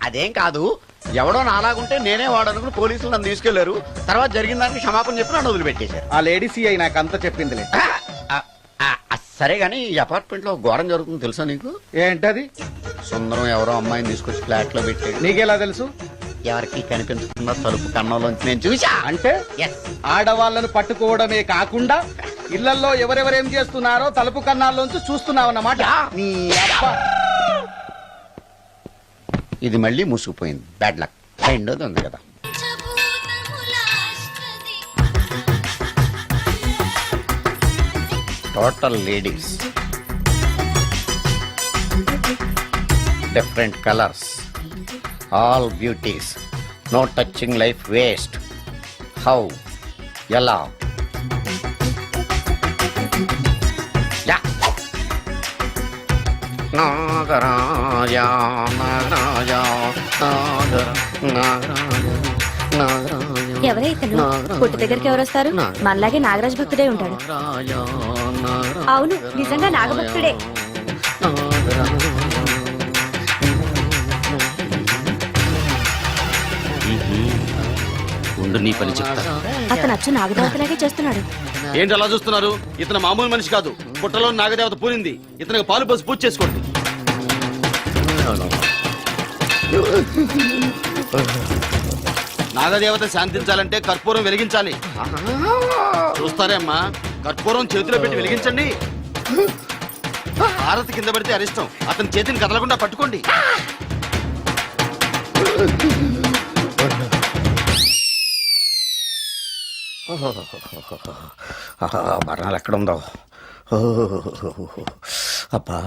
Speaker 12: అదేం కాదు, ఎవడో నాలాగుంటే నేనే వాడనుకుని పోలీసులు నన్ను తీసుకెళ్లారు. తర్వాత జరిగిన దానికి క్షమాపణ చెప్పి నన్ను వదిలిపెట్టేశారు.
Speaker 4: ఆ లేడీ సిఐ నాకు అంతా చెప్పిందిలే.
Speaker 12: సరే గానీ ఈ అపార్ట్మెంట్ లో ఘోరం జరుగుతుంది తెలుసా నీకు?
Speaker 4: ఏంటది?
Speaker 12: సుందరం ఎవరో అమ్మాయిని తీసుకొచ్చి ఫ్లాట్ లో పెట్టాడు.
Speaker 4: నీకెలా తెలుసు?
Speaker 12: ఎవరికి కనిపించకుండా తలుపు కన్నంలోంచి నేను చూసా.
Speaker 4: అంటే ఆడవాళ్ళను పట్టుకోవడమే కాకుండా ఇళ్లలో ఎవరెవరేం చేస్తున్నారో తలుపు కన్నాల్లోంచి చూస్తున్నావన్నమాట. నీ అబ్బా.
Speaker 12: ఇది మళ్ళీ మూసుకుపోయింది. Bad luck. రెండోది ఉంది కదా. Total ladies, different colours, all beauties, no touching life waste. How? ఎలా? నాగరాజ నాగరాజ నాగర నాగరాజ నాగరాజ.
Speaker 11: ఎవరైతను పుట్టు దగ్గరికి ఎవరు వస్తారు? మనలాగే నాగరాజ భక్తుడే ఉంటాడు. అవును, నిజంగా నాగభక్తుడే.
Speaker 12: ఉండు, నీ పని చెప్తా.
Speaker 11: అతను అచ్చు నాగదేవతలాగే చేస్తున్నాడు.
Speaker 13: ఏంటి అలా చూస్తున్నారు? ఇతను మామూలు మనిషి కాదు. పుట్టలో నాగదేవత పూరింది. ఇతనికి పాలు పోసి పూజ చేసుకోండి. నాగదేవత శాంతించాలంటే కర్పూరం వెలిగించాలి. చూస్తారే అమ్మా, కర్పూరం చేతిలో పెట్టి వెలిగించండి. హారతి కింద పడితే అరిష్టం. అతని చేతిని కదలకుండా పట్టుకోండి.
Speaker 12: మరణాలు ఎక్కడుందో. అబ్బా,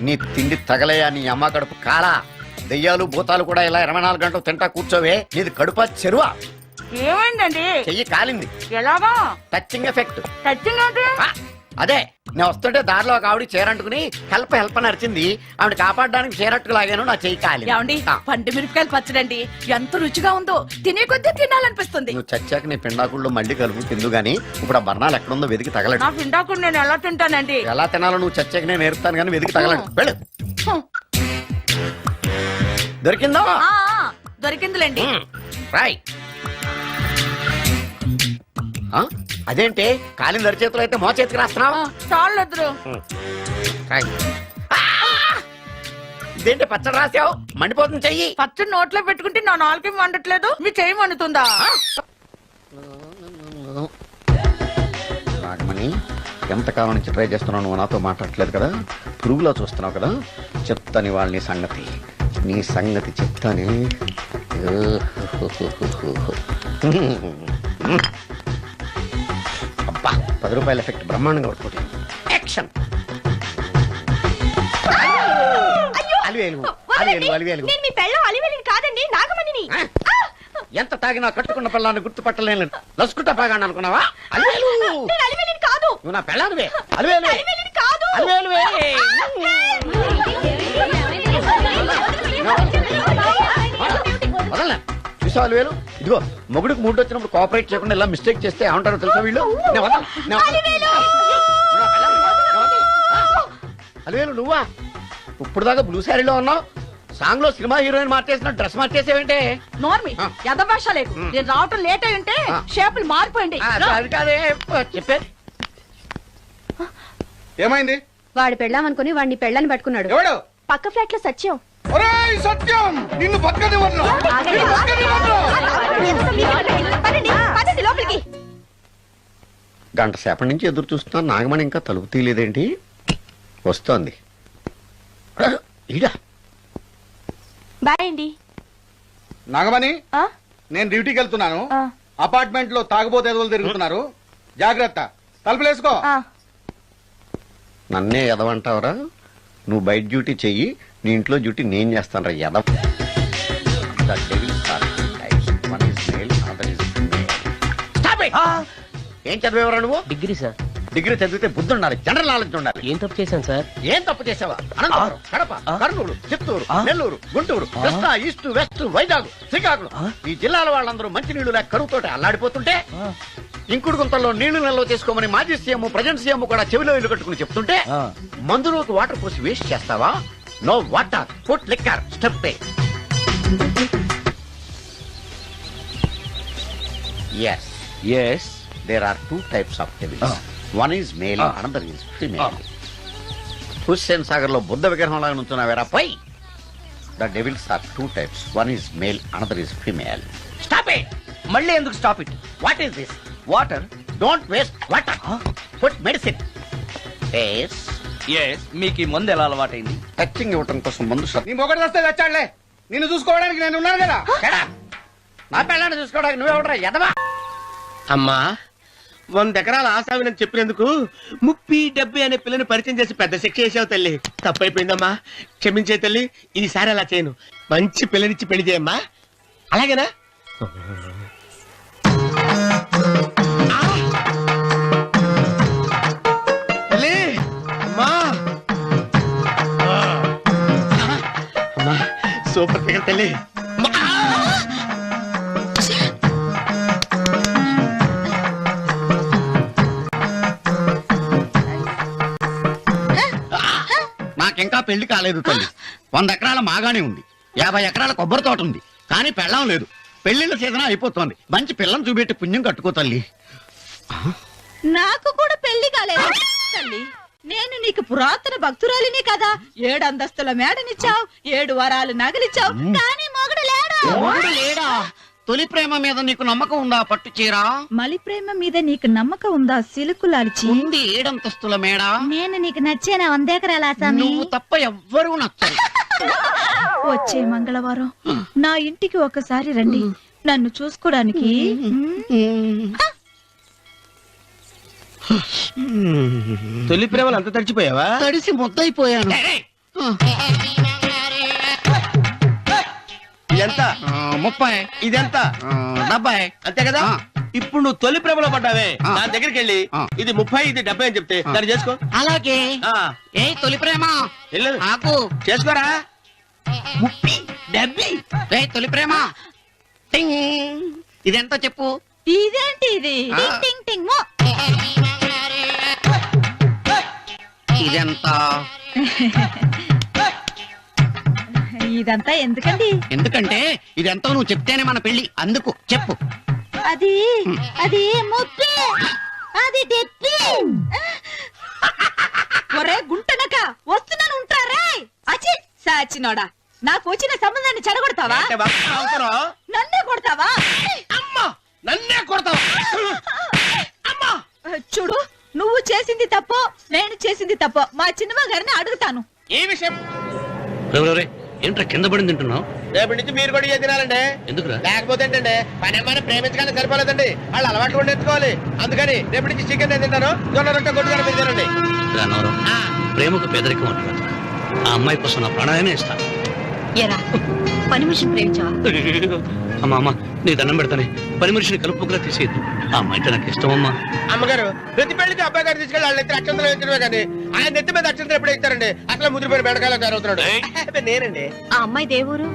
Speaker 12: నీ తిండి తగలయా నీ అమ్మ కడుపు కాలా. దెయ్యాలు భూతాలు కూడా ఇలా 24 గంటలు తింటా కూర్చోవే. నీది కడుపా చెరువా?
Speaker 10: ఏమైందండి?
Speaker 12: చెయ్యి కాలింది.
Speaker 10: ఎలాగా?
Speaker 12: Touching effect.
Speaker 10: టచింగ్ అంటే?
Speaker 12: అదే, నేను వస్తుంటే దారిలో ఒక ఆవిడ చీరంటుకుని హెల్ప్ హెల్ప్ అని అరిచింది. ఆవిడ కాపాడడానికి చీరట్టుకు లాగాను, నా చెయ్యి కాలి.
Speaker 10: ఏమండి, పండు మిరపకాయలు పచ్చడండి ఎంత రుచిగా ఉందో. తినే కొద్దీ తినాలనిపిస్తుంది.
Speaker 12: నువ్వు చచ్చాక నీ పిండాకుళ్ళు మళ్ళీ కలుపు తిందు గానీ ఇప్పుడు ఆ బర్ణాలు ఎక్కడుందో వెతికి తగలడు.
Speaker 10: నా పిండాకుడు నేను ఎలా తింటానండి?
Speaker 12: ఎలా తినాలో నువ్వు చచ్చాక నేను నేర్పుతాను కానీ వెతికి తగలడు. వెళ్ళు. దొరికిందా?
Speaker 10: దొరికిందిలేండి.
Speaker 12: రాయ్. అదేంటి కాలిన దరిచేతులు అయితే మో చేతికి రాస్తున్నావా?
Speaker 10: చాలు.
Speaker 12: ఇదేంటి పచ్చడి రాసావు? మండిపోతుంది చెయ్యి.
Speaker 10: పచ్చడి నోట్లో పెట్టుకుంటే నా నాలుగేం వండట్లేదు, మీ చెయ్యి వండుతుందా?
Speaker 12: నాగమణి, ఎంతకాలం నుంచి ట్రై చేస్తున్నావు? నువ్వు నాతో మాట్లాడట్లేదు కదా, పురుగులో చూస్తున్నావు కదా. చెప్తాని వాళ్ళ నీ సంగతి చెప్తాని. అబ్బా, 10 రూపాయల ఎఫెక్ట్ బ్రహ్మాండంగా పడుతుంది. యాక్షన్.
Speaker 11: కాదండి, నాగమణిని.
Speaker 12: ఎంత తాగినా కట్టుకున్న పిల్లాన్ని గుర్తుపట్టలేను. లసుకుంటా పాగాను అనుకున్నావా? అలివేలు
Speaker 11: కాదు,
Speaker 12: నువ్వు నా పిల్లానివే. అలివేలు
Speaker 11: కాదు.
Speaker 12: అలివేలువే. వదలనా? చూసావు అలివేలు? ఇదిగో, మొగుడికి మూడు వచ్చినప్పుడు కోఆపరేట్ చేయకుండా ఇలా మిస్టేక్ చేస్తే ఏమంటారో తెలుసా వీళ్ళు? అలివేలు నువ్వా? ఇప్పుడు దాకా బ్లూ శారీలో ఉన్నావు, సాంగ్ లో సినిమా హీరోయిన్ మార్చేసిన డ్రెస్ మార్చేసేవేంటే?
Speaker 10: నోర్మి, యథభాష లేదు. నేను రావటం లేట్ అయి ఉంటే షేపులు మారిపోయింది.
Speaker 12: అది కాదే చెప్పేది.
Speaker 4: ఏమైంది?
Speaker 11: వాడు పెళ్ళామనుకుని వాడిని పెళ్ళని పట్టుకున్నాడు.
Speaker 4: ఎవడు?
Speaker 11: పక్క ఫ్లాట్ లో సత్యం.
Speaker 4: ఒరేయ్ సత్యం, నిన్ను బతకనివ్వను.
Speaker 11: లోపలికి.
Speaker 12: గంట సేపటి నుంచి ఎదురు చూస్తున్నా, నాగమణి ఇంకా తలుపు తీయలేదేంటి? వస్తోంది. ఈడా.
Speaker 11: బాయ్ అండి.
Speaker 4: నాగమణి, నేను డ్యూటీకి వెళ్తున్నాను. అపార్ట్మెంట్ లో తాగుబోతు ఎదవలు తిరుగుతున్నారు, జాగ్రత్త. తలుపులేసుకో.
Speaker 12: నన్నే ఎదవంటావరా? నువ్వు బయట డ్యూటీ చెయ్యి, నీ ఇంట్లో డ్యూటీ నేను చేస్తాను రా ఎదవ. ఏం చదివేవరా నువ్వు?
Speaker 5: Degree sir.
Speaker 12: డిగ్రీ చదివితే బుద్ధి ఉండాలి, జనరల్ నాలెడ్జ్ ఉండాలి.
Speaker 5: ఏం తప్పు చేశాను సార్?
Speaker 12: ఏం తప్పు చేసావా? అనంతపురం, కడప, కర్నూలు, చిత్తూరు, నెల్లూరు, గుంటూరు, కృష్ణా, ఈస్ట్, వెస్ట్, వైజాగ్, శ్రీకాకుళం ఈ జిల్లాల వాళ్ళందరూ మంచి నీళ్లు లేక కరువుతోటి అల్లాడిపోతుంటే ఇంకుడు గుంతల్లో నీళ్లు నిల్వ చేసుకోమని మాజీ సీఎం ప్రెజెంట్ సీఎం కూడా చెవిలో ఇల్లు కట్టుకుని చెప్తుంటే మందులోకి వాటర్ పోసి వేస్ట్ చేస్తావా? No water, food liquor, step pay. Yes.
Speaker 5: Yes.
Speaker 12: There are two types of devils. One is male, another is female. Hussain Sagar లో బుద్ధ విగ్రహం లాగా నుంచున్నావేరా పై. The devils are two types. One is male, another is female.
Speaker 5: Stop it. మళ్ళీ ఎందుకు stop it?
Speaker 12: What is this?
Speaker 5: Water.
Speaker 12: Don't waste water. Put medicine. Yes.
Speaker 5: Yes. మీకు ఈ మందు ఎలా అలవాటైంది?
Speaker 12: టచింగ్ ఇవ్వటం కోసం మందు
Speaker 4: నీ మొగడు వస్తే వచ్చాడులే, నిన్ను చూసుకోవడానికి నేను ఉన్నాను కదా.
Speaker 12: నా పిల్లాన్ని చూసుకోవడానికి నువ్వెవడరా ఎదవా?
Speaker 3: అమ్మా 100 ఎకరాల ఆసామిని చెప్పినందుకు 30-70 అనే పిల్లని పరిచయం చేసి పెద్ద శిక్ష చేసావు తల్లి. తప్పైపోయిందమ్మా, క్షమించే తల్లి. ఈసారి అలా చేయను. మంచి పిల్లనిచ్చి పెళ్లి చేయమ్మా, అలాగేనా? తల్లి, అమ్మా, అమ్మా, సూపర్ ఫిగర్ తల్లి.
Speaker 12: నాకింకా పెళ్లి కాలేదు తల్లి. 100 ఎకరాల మాగానే ఉంది, 50 ఎకరాల కొబ్బరి తోట ఉంది, కానీ పెళ్ళం లేదు. పెళ్లిళ్ళ సీజన్ అయిపోతుంది. మంచి పిల్లని చూపెట్టి పుణ్యం కట్టుకో తల్లి.
Speaker 10: నాకు కూడా పెళ్లి కాలేదు తల్లి. నేను నీకు పురాతన భక్తురాలిని కదా. 7 అంతస్తుల మేడనిచ్చావు, 7 వరాలు నగలిచ్చావు, కానీ మొగుడు లేడు.
Speaker 12: మొగుడు లేడా? తొలి ప్రేమ మీద నీకు నమ్మకం ఉందా? పట్టు చీరా.
Speaker 10: మలి ప్రేమ మీద నీకు నమ్మకం ఉందా? సిలుకులాల్చి
Speaker 12: ఉంది 7 అంతస్తుల మేడ.
Speaker 10: నేను నీకు నచ్చేనా 100 ఎకరాల ఆసామి?
Speaker 12: నువ్వు తప్ప ఎవ్వరూ నచ్చరు.
Speaker 10: వచ్చే మంగళవారం నా ఇంటికి ఒకసారి రండి, నన్ను చూసుకోవడానికి.
Speaker 3: తొలి ప్రేమలు అంత తడిచిపోయావా?
Speaker 12: తడిసి ముద్దయిపోయాను.
Speaker 3: ఎంత?
Speaker 12: 30.
Speaker 3: ఇదెంత?
Speaker 12: 70.
Speaker 3: అంతే కదా. ఇప్పుడు నువ్వు తొలి ప్రేమలో పడ్డావే, దాని దగ్గరికి వెళ్ళి ఇది 30 ఇది 70 అని చెప్తే దాన్ని చేసుకో.
Speaker 12: అలాగే. ఏ తొలి ప్రేమ నాకు
Speaker 3: చేసుకోరా. 30, 70.
Speaker 12: ఏ తొలి ప్రేమ టింగ్. ఇదెంత చెప్పు.
Speaker 10: ఇదేంటి ఇది? టింగ్ టింగ్ టింగ్ మో.
Speaker 12: ఇదెంత?
Speaker 10: ఇదంతా ఎందుకండి?
Speaker 12: ఎందుకంటే ఇదెంతో నువ్వు చెప్తేనే మన పెళ్లి. అందుకు చెప్పు.
Speaker 10: అది అది 30, అది 70. ఒరే గుంటనక, వస్తున్నాను ఉంటారే. అచి సాచినోడా, నాకు వచ్చిన సంబంధాన్ని చెడగొడతావా? నన్నే కొడతావా?
Speaker 3: అమ్మా, నన్నే కొడతావా? అమ్మా,
Speaker 10: చూడు, నువ్వు చేసింది తప్పో నేను చేసింది తప్పో మా చిన్నమ్మ గారిని అడుగుతాను.
Speaker 3: ఈ విషయం
Speaker 5: ఏంట్రా కింద పడింది తింటున్నావు?
Speaker 3: రేపటి నుంచి మీరు కూడా ఏ తినాలండి.
Speaker 5: ఎందుకురా?
Speaker 3: లేకపోతే ఏంటంటే పని అమ్మాయిని ప్రేమించడానికి సరిపోలేదండి, వాళ్ళు అలవాటు కూడా నేర్చుకోవాలి. అందుకని రేపటి నుంచి చికెన్ నేను తింటాను, జొన్న రొట్టె కొట్టుకొని మీరు తినండి.
Speaker 5: ప్రేమకు పేదరికం అంటారు. ఆ అమ్మాయి కోసం నా ప్రాణాయనే ఇస్తాను.
Speaker 11: పని మనిషిని ప్రేమించావా?
Speaker 5: అమ్మా అమ్మ, నీ దండం పెడతానే, పని మనిషిని కలుపుకులా తీసేయద్దు. ఆ అమ్మాయి నాకు ఇష్టం అమ్మా.
Speaker 3: అమ్మగారు, ప్రతి పెళ్లికి అబ్బాయి గారు తీసుకెళ్ళి వాళ్ళ ఎత్తి అక్షంతలు వేయించడమే కానీ ఆయన నెత్తి మీద అక్షంతలు ఎప్పుడు ఇస్తారండి? అసలు ముదిరిపోయిన బెడకాయలు తయారవుతున్నాడు. నేనండి.
Speaker 11: ఆ అమ్మాయి దేవురు.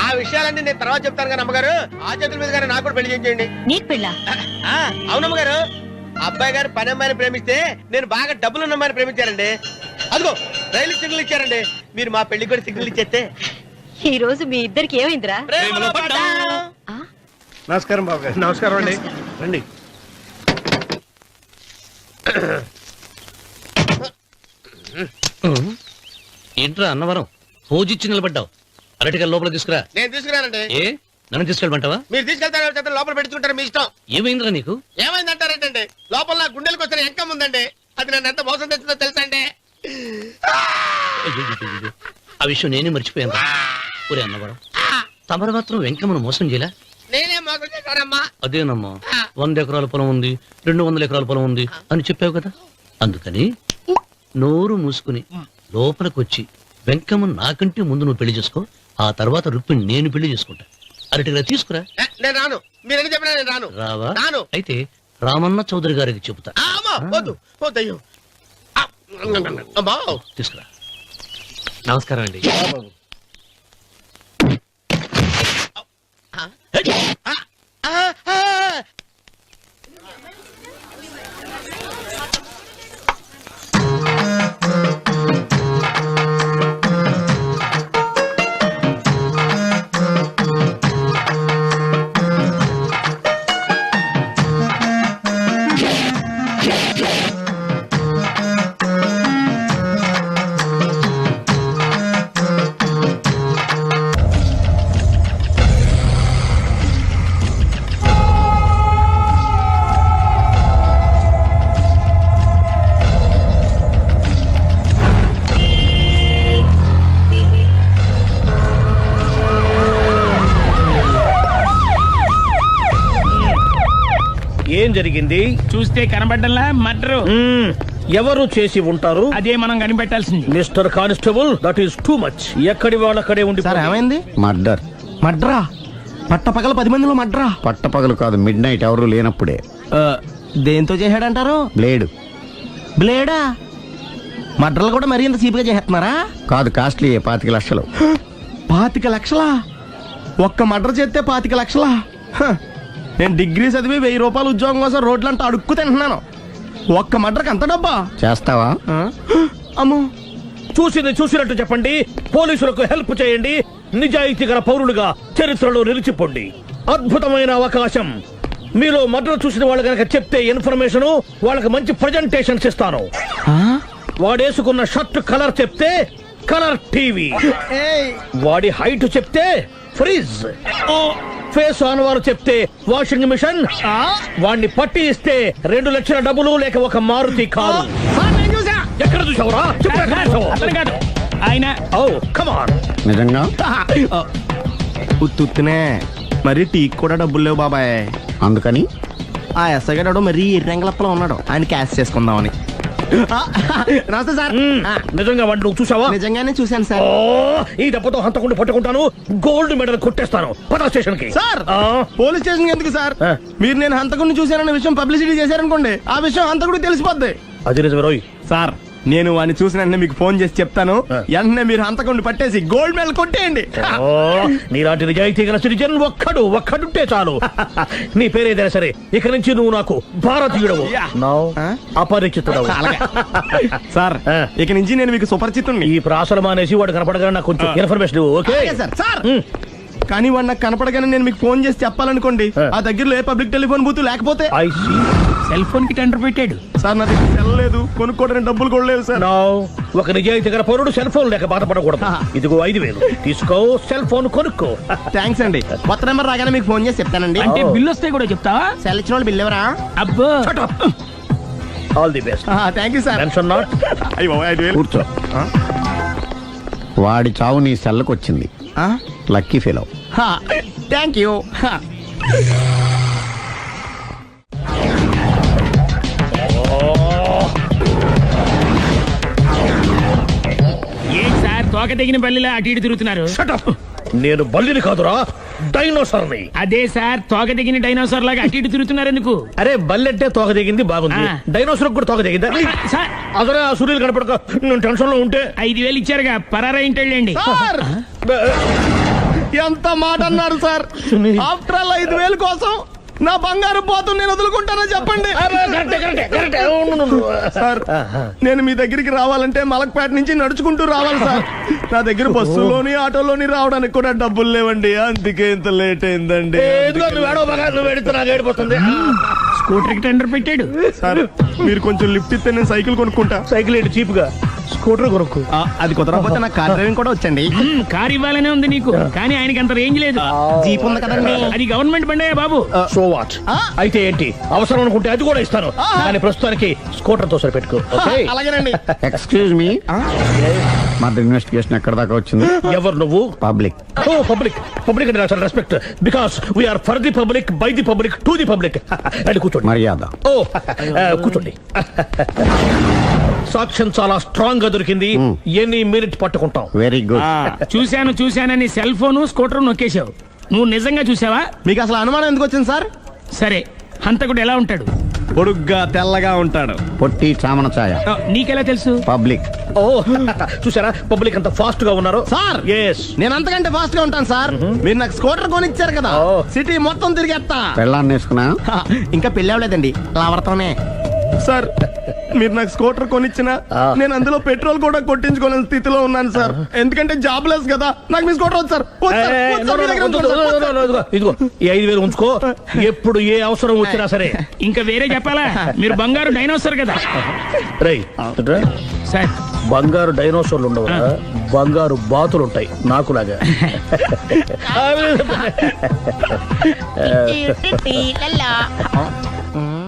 Speaker 3: ఆ విషయాలన్నీ నేను తర్వాత చెప్తాను కానీ అమ్మగారు, ఆ చేతుల మీద గారు నాకు కూడా పెళ్లి చేయండి.
Speaker 11: నీకు పెళ్ళా?
Speaker 3: అవునమ్మగారు, అబ్బాయి గారు పని అమ్మాయిని ప్రేమిస్తే నేను బాగా డబ్బులున్న అమ్మాయిని ప్రేమించారండి. అదిగో రైలు సిగ్నల్ ఇచ్చారండి. మీరు మా పెళ్లికి కూడా సిగ్నల్ ఇచ్చేస్తే.
Speaker 11: ఈ రోజు మీ ఇద్దరికి ఏమైందిరా?
Speaker 3: నమస్కారం బాబు గారు. నమస్కారం అండి. రండి.
Speaker 5: ఏంట్రా అన్నవరం పూజిచ్చి నిలబడ్డావు? అరటిగా లోపల తీసుకురా.
Speaker 3: నేను తీసుకురానండి.
Speaker 5: ఏ నన్ను తీసుకెళ్ళమంటావా?
Speaker 3: మీరు తీసుకెళ్తారు, లోపల పెట్టుకుంటారు, మీ ఇష్టం.
Speaker 5: ఏమైందిరా నీకు?
Speaker 3: ఏమైందంటారేంటండి? లోపల నా గుండెలకు వచ్చిన ఎంకం ఉందండి, అది నన్ను ఎంత మోసం తెచ్చిందో తెలుసా అండి?
Speaker 5: ఆ విషయం నేనే మర్చిపోయాను. ఒరే అన్నవరం, తమరు మాత్రం వెంకమ్మను మోసం చేయలే?
Speaker 3: నేనే మోసం చేశానమ్మా.
Speaker 5: అదేనమ్మా, 100 ఎకరాల పొలం ఉంది, 200 ఎకరాల పొలం ఉంది అని చెప్పావు కదా. అందుకని నోరు మూసుకుని లోపలికి వచ్చి వెంకమ్మ నాకంటే ముందు నువ్వు పెళ్లి చేసుకో, ఆ తర్వాత రుక్మిణి నేను పెళ్లి చేసుకుంటా. అరటిగా తీసుకురా.
Speaker 3: నేను రాను. మీరని చెప్పినా నేను రాను.
Speaker 5: రావా?
Speaker 3: రాను.
Speaker 5: అయితే రామన్న చౌదరి గారికి చెబుతా.
Speaker 3: అమ్మా,
Speaker 4: వద్దు వద్దయ్యో అమ్మా
Speaker 5: తీసుకురా.
Speaker 7: నమస్కారం అండి.
Speaker 3: ఏం జరిగింది?
Speaker 14: చూస్తే కనబడ్డంలా మర్డరు.
Speaker 3: ఎవరు చేసి ఉంటారు?
Speaker 14: అదే మనం కనిపెట్టాల్సింది.
Speaker 3: Mister constable, that is too much. ఎక్కడి వాళ్ళక్కడే ఉండి.
Speaker 4: ఏమైంది?
Speaker 12: మర్డర్.
Speaker 4: మడ్రా పట్టపగల 10 మందిలో మడ్రా.
Speaker 12: పట్టపగలు కాదు, మిడ్ నైట్ ఎవరు లేనప్పుడే.
Speaker 4: దేంతో చేశాడంటారు?
Speaker 12: బ్లేడ్.
Speaker 4: బ్లేడా? మడ్రలు కూడా మరీ ఇంత చీప్ గా చేస్తున్నారా?
Speaker 12: కాదు, కాస్ట్లీ 25 లక్షలు.
Speaker 4: 25 లక్షలా? ఒక్క మడ్ర చేస్తే 25 లక్షలా? నేను డిగ్రీ చదివి 1000 రూపాయలు ఉద్యోగం కోసం రోడ్లంతా అడుక్కు తింటున్నాను. ఒక్క మడ్రకు అంత డబ్బా?
Speaker 12: చేస్తావా?
Speaker 4: అమ్మో,
Speaker 3: చూసింది చూసినట్టు చెప్పండి. పోలీసులకు హెల్ప్ చేయండి. నిజాయితీ గల పౌరులుగా చరిత్రలో నిలిచిపోండి. అద్భుతమైన అవకాశం. మీలో మర్డర్ చూసిన వాళ్ళు కనుక చెప్తే ఇన్ఫర్మేషన్, వాళ్ళకి మంచి ప్రజెంటేషన్స్ ఇస్తాను. వాడేసుకున్న షర్ట్ కలర్ చెప్తే కలర్ టీవీ, వాడి హైట్ చెప్తే ఫ్రిజ్, ఫేస్ ఆన్ వారు చెప్తే వాషింగ్ మిషన్, వాడిని పట్టి ఇస్తే 2 లక్షల డబ్బులు లేక ఒక మారుతి కారు. ఎక్కడ చూసావురా?
Speaker 14: కాదు ఆయన.
Speaker 3: Oh come on.
Speaker 12: నిజంగా?
Speaker 4: ఉత్తునే మరి టీకి కూడా డబ్బులు లేవు బాబాయ్.
Speaker 12: అందుకని
Speaker 4: ఆ ఎస్ఐ గారు మరీ ఎర్రంగలప్పలో ఉన్నాడు, ఆయన క్యాష్ చేసుకుందామని. నమస్తే సార్.
Speaker 3: నిజంగా వాడిని నువ్వు చూసావా?
Speaker 4: నిజంగానే చూశాను సార్.
Speaker 3: ఈ దెబ్బతో హంతకుండా పట్టుకుంటాను, గోల్డ్ మెడల్ కొట్టేస్తాను. పద స్టేషన్ కి.
Speaker 4: సార్, పోలీస్ స్టేషన్ ఎందుకు సార్? మీరు నేను హంతకుడిని చూశానన్న విషయం పబ్లిసిటీ చేశారనుకోండి, ఆ విషయం హంతకుడికి తెలిసిపోద్ది.
Speaker 3: అది నిజమే రోయ్.
Speaker 4: సార్, నేను వాడిని చూసిన వెంటనే మీకు ఫోన్ చేసి చెప్తాను. వెంటనే మీరు హంతకుడిని పట్టేసి గోల్డ్ మెడల్ కొట్టేయండి.
Speaker 3: నీలాంటి నిజాయితీ గల సిటిజన్ ఒక్కడుంటే చాలు. నీ పేరేదైనా సరే, ఇక నుంచి నువ్వు నాకు భారతీయుడవు, అపరిచితుడవు.
Speaker 4: సార్, ఇక నుంచి నేను మీకు సుపరిచితుడిని.
Speaker 3: ఈ ప్రాసలు మానేసి వాడు కనపడగానే నాకు కొంచెం ఇన్ఫర్మేషన్ ఇవ్వు. Okay
Speaker 4: sir. కానీ వాడు నాకు కనపడగానే నేను మీకు ఫోన్ చేసి చెప్పాలనుకోండి, ఆ దగ్గరలో ఏ పబ్లిక్ టెలిఫోన్ బూత్ లేకపోతే.
Speaker 14: సెల్ ఫోన్ కి టెండర్ పెట్టాడు
Speaker 4: సార్. నా దగ్గర సెల్ లేదు, కొనుక్కోవడానికి డబ్బులు కూడా లేవు సార్.
Speaker 3: ఒక నిజాయితీ గల పౌరుడు సెల్ ఫోన్ లేక బాధపడకూడదు. ఇదిగో 5000 తీసుకో, సెల్ ఫోన్ కొనుక్కో.
Speaker 4: థ్యాంక్స్ అండి. కొత్త నెంబర్ రాగానే మీకు ఫోన్ చేసి చెప్తానండి.
Speaker 14: అంటే బిల్లు వస్తే కూడా చెప్తావా?
Speaker 4: సెల్ ఇచ్చిన వాళ్ళు బిల్ ఎవరా?
Speaker 14: అబ్బో.
Speaker 3: All the best.
Speaker 4: Thank you sir.
Speaker 3: Tension not.
Speaker 12: కూర్చో. వాడి చావు నీ సెల్లకు వచ్చింది. Lucky fellow.
Speaker 4: Thank you.
Speaker 14: ఏం సార్, తోక తెగిన బల్లిలా అటు ఇటు తిరుగుతున్నారు?
Speaker 3: నేను బల్లిని కాదురా, డైనోసార్ని.
Speaker 14: అదే సార్, తోక తెగిన డైనోసార్ లాగా అటు ఇటు తిరుగుతున్నారు ఎందుకు?
Speaker 3: అరే, బల్లెట్టే తోక దిగింది బాగుంది, డైనోసార్ కూడా తోక దిగిందా? అదరే ఆ సూర్యులు కనపడక నేను టెన్షన్ లో ఉంటే
Speaker 14: 5000 ఇచ్చారుగా, పరారా ఇంటండి.
Speaker 4: ఎంత మాట అన్నారు సార్? ఆఫ్టర్ ఆల్ 5000 కోసం నా బంగారు పోతు నేను వదులుకుంటానో చెప్పండి సార్. నేను మీ దగ్గరికి రావాలంటే మలక్పేట నుంచి నడుచుకుంటూ రావాలి సార్. నా దగ్గర బస్సులోని ఆటోలోని రావడానికి కూడా డబ్బులు లేవండి, అందుకే ఇంత లేట్ అయిందండి.
Speaker 14: స్కూటర్ కి టెండర్ పెట్టాడు
Speaker 4: సార్. మీరు కొంచెం లిఫ్ట్ ఇస్తే నేను సైకిల్ కొనుక్కుంటా.
Speaker 3: సైకిల్ ఏంటి చీప్ గా, స్కూటర్ కొనుక్కు.
Speaker 4: అది కుదరకపోతే నాకు కార్ డ్రైవింగ్ కూడా వచ్చండి.
Speaker 14: కార్ ఇవ్వాలనే ఉంది నీకు, కానీ ఆయనకి అంత రేంజ్ లేదు.
Speaker 4: జీప్ ఉంది కదండి.
Speaker 14: అది గవర్నమెంట్ బండే బాబు.
Speaker 3: So what? అయితే ఏంటి, అవసరం అనుకుంటే అది కూడా ఇస్తాను, కానీ ప్రస్తుతానికి స్కూటర్ తో సరిపెట్టుకో.
Speaker 4: అలాగేనండి.
Speaker 12: ఎక్స్క్యూజ్ మీ, మర్డర్ ఇన్వెస్టిగేషన్ ఎక్కడ దాకా వచ్చింది?
Speaker 3: ఎవరు నువ్వు?
Speaker 12: పబ్లిక్.
Speaker 3: ఓ పబ్లిక్. పబ్లిక్ అంటే నాకు respect, because we are for the public, by the public, to the public. అది కూర్చోండి.
Speaker 12: మర్యాద.
Speaker 3: ఓ కూర్చోండి. సాక్ష్యం చాలా స్ట్రాంగ్ గా దొరికింది, ఎన్ని మినిట్ పట్టుకుంటాం.
Speaker 12: Very good.
Speaker 14: చూశానని సెల్ ఫోన్ స్కూటర్ నొక్కేశావు. నువ్వు నిజంగా చూసావా?
Speaker 4: మీకు అసలు అనుమానం ఎందుకు వచ్చింది సార్?
Speaker 14: సరే, హంతకుడు ఎలా ఉంటాడు?
Speaker 4: పొడుగ్గా తెల్లగా ఉంటాడు.
Speaker 12: పొట్టి చామన ఛాయ.
Speaker 14: నీకెలా తెలుసు?
Speaker 12: పబ్లిక్.
Speaker 7: ఓ చూసారా పబ్లిక్ అంత ఫాస్ట్ గా ఉన్నారు.
Speaker 4: సార్ నేను అంతకంటే ఫాస్ట్ గా ఉంటాను సార్. మీరు నాకు స్కూటర్ కొనిచ్చారు కదా, సిటీ మొత్తం తిరిగేస్తా.
Speaker 12: పెళ్ళాన్ని వేసుకున్నా?
Speaker 4: ఇంకా పెళ్లి అవ్వలేదండి, లావర్తోనే. సార్ మీరు నాకు స్కూటర్ కొనిచ్చినా నేను అందులో పెట్రోల్ కూడా కొట్టించుకోలేని స్థితిలో ఉన్నాను సార్. ఎందుకంటే జాబ్ లెస్ కదా. నాకు మీ స్కూటర్ వద్దు సార్.
Speaker 7: ఇదిగో ఈ 5,000 ఉంచుకో, ఎప్పుడు ఏ అవసరం వచ్చినా సరే.
Speaker 14: ఇంకా వేరే చెప్పాలా? మీరు బంగారు డైనోసార్ కదా.
Speaker 7: రై
Speaker 14: సార్
Speaker 7: బంగారు డైనోసార్లు ఉండవు, బంగారు బాతులు ఉంటాయి నాకులాగా.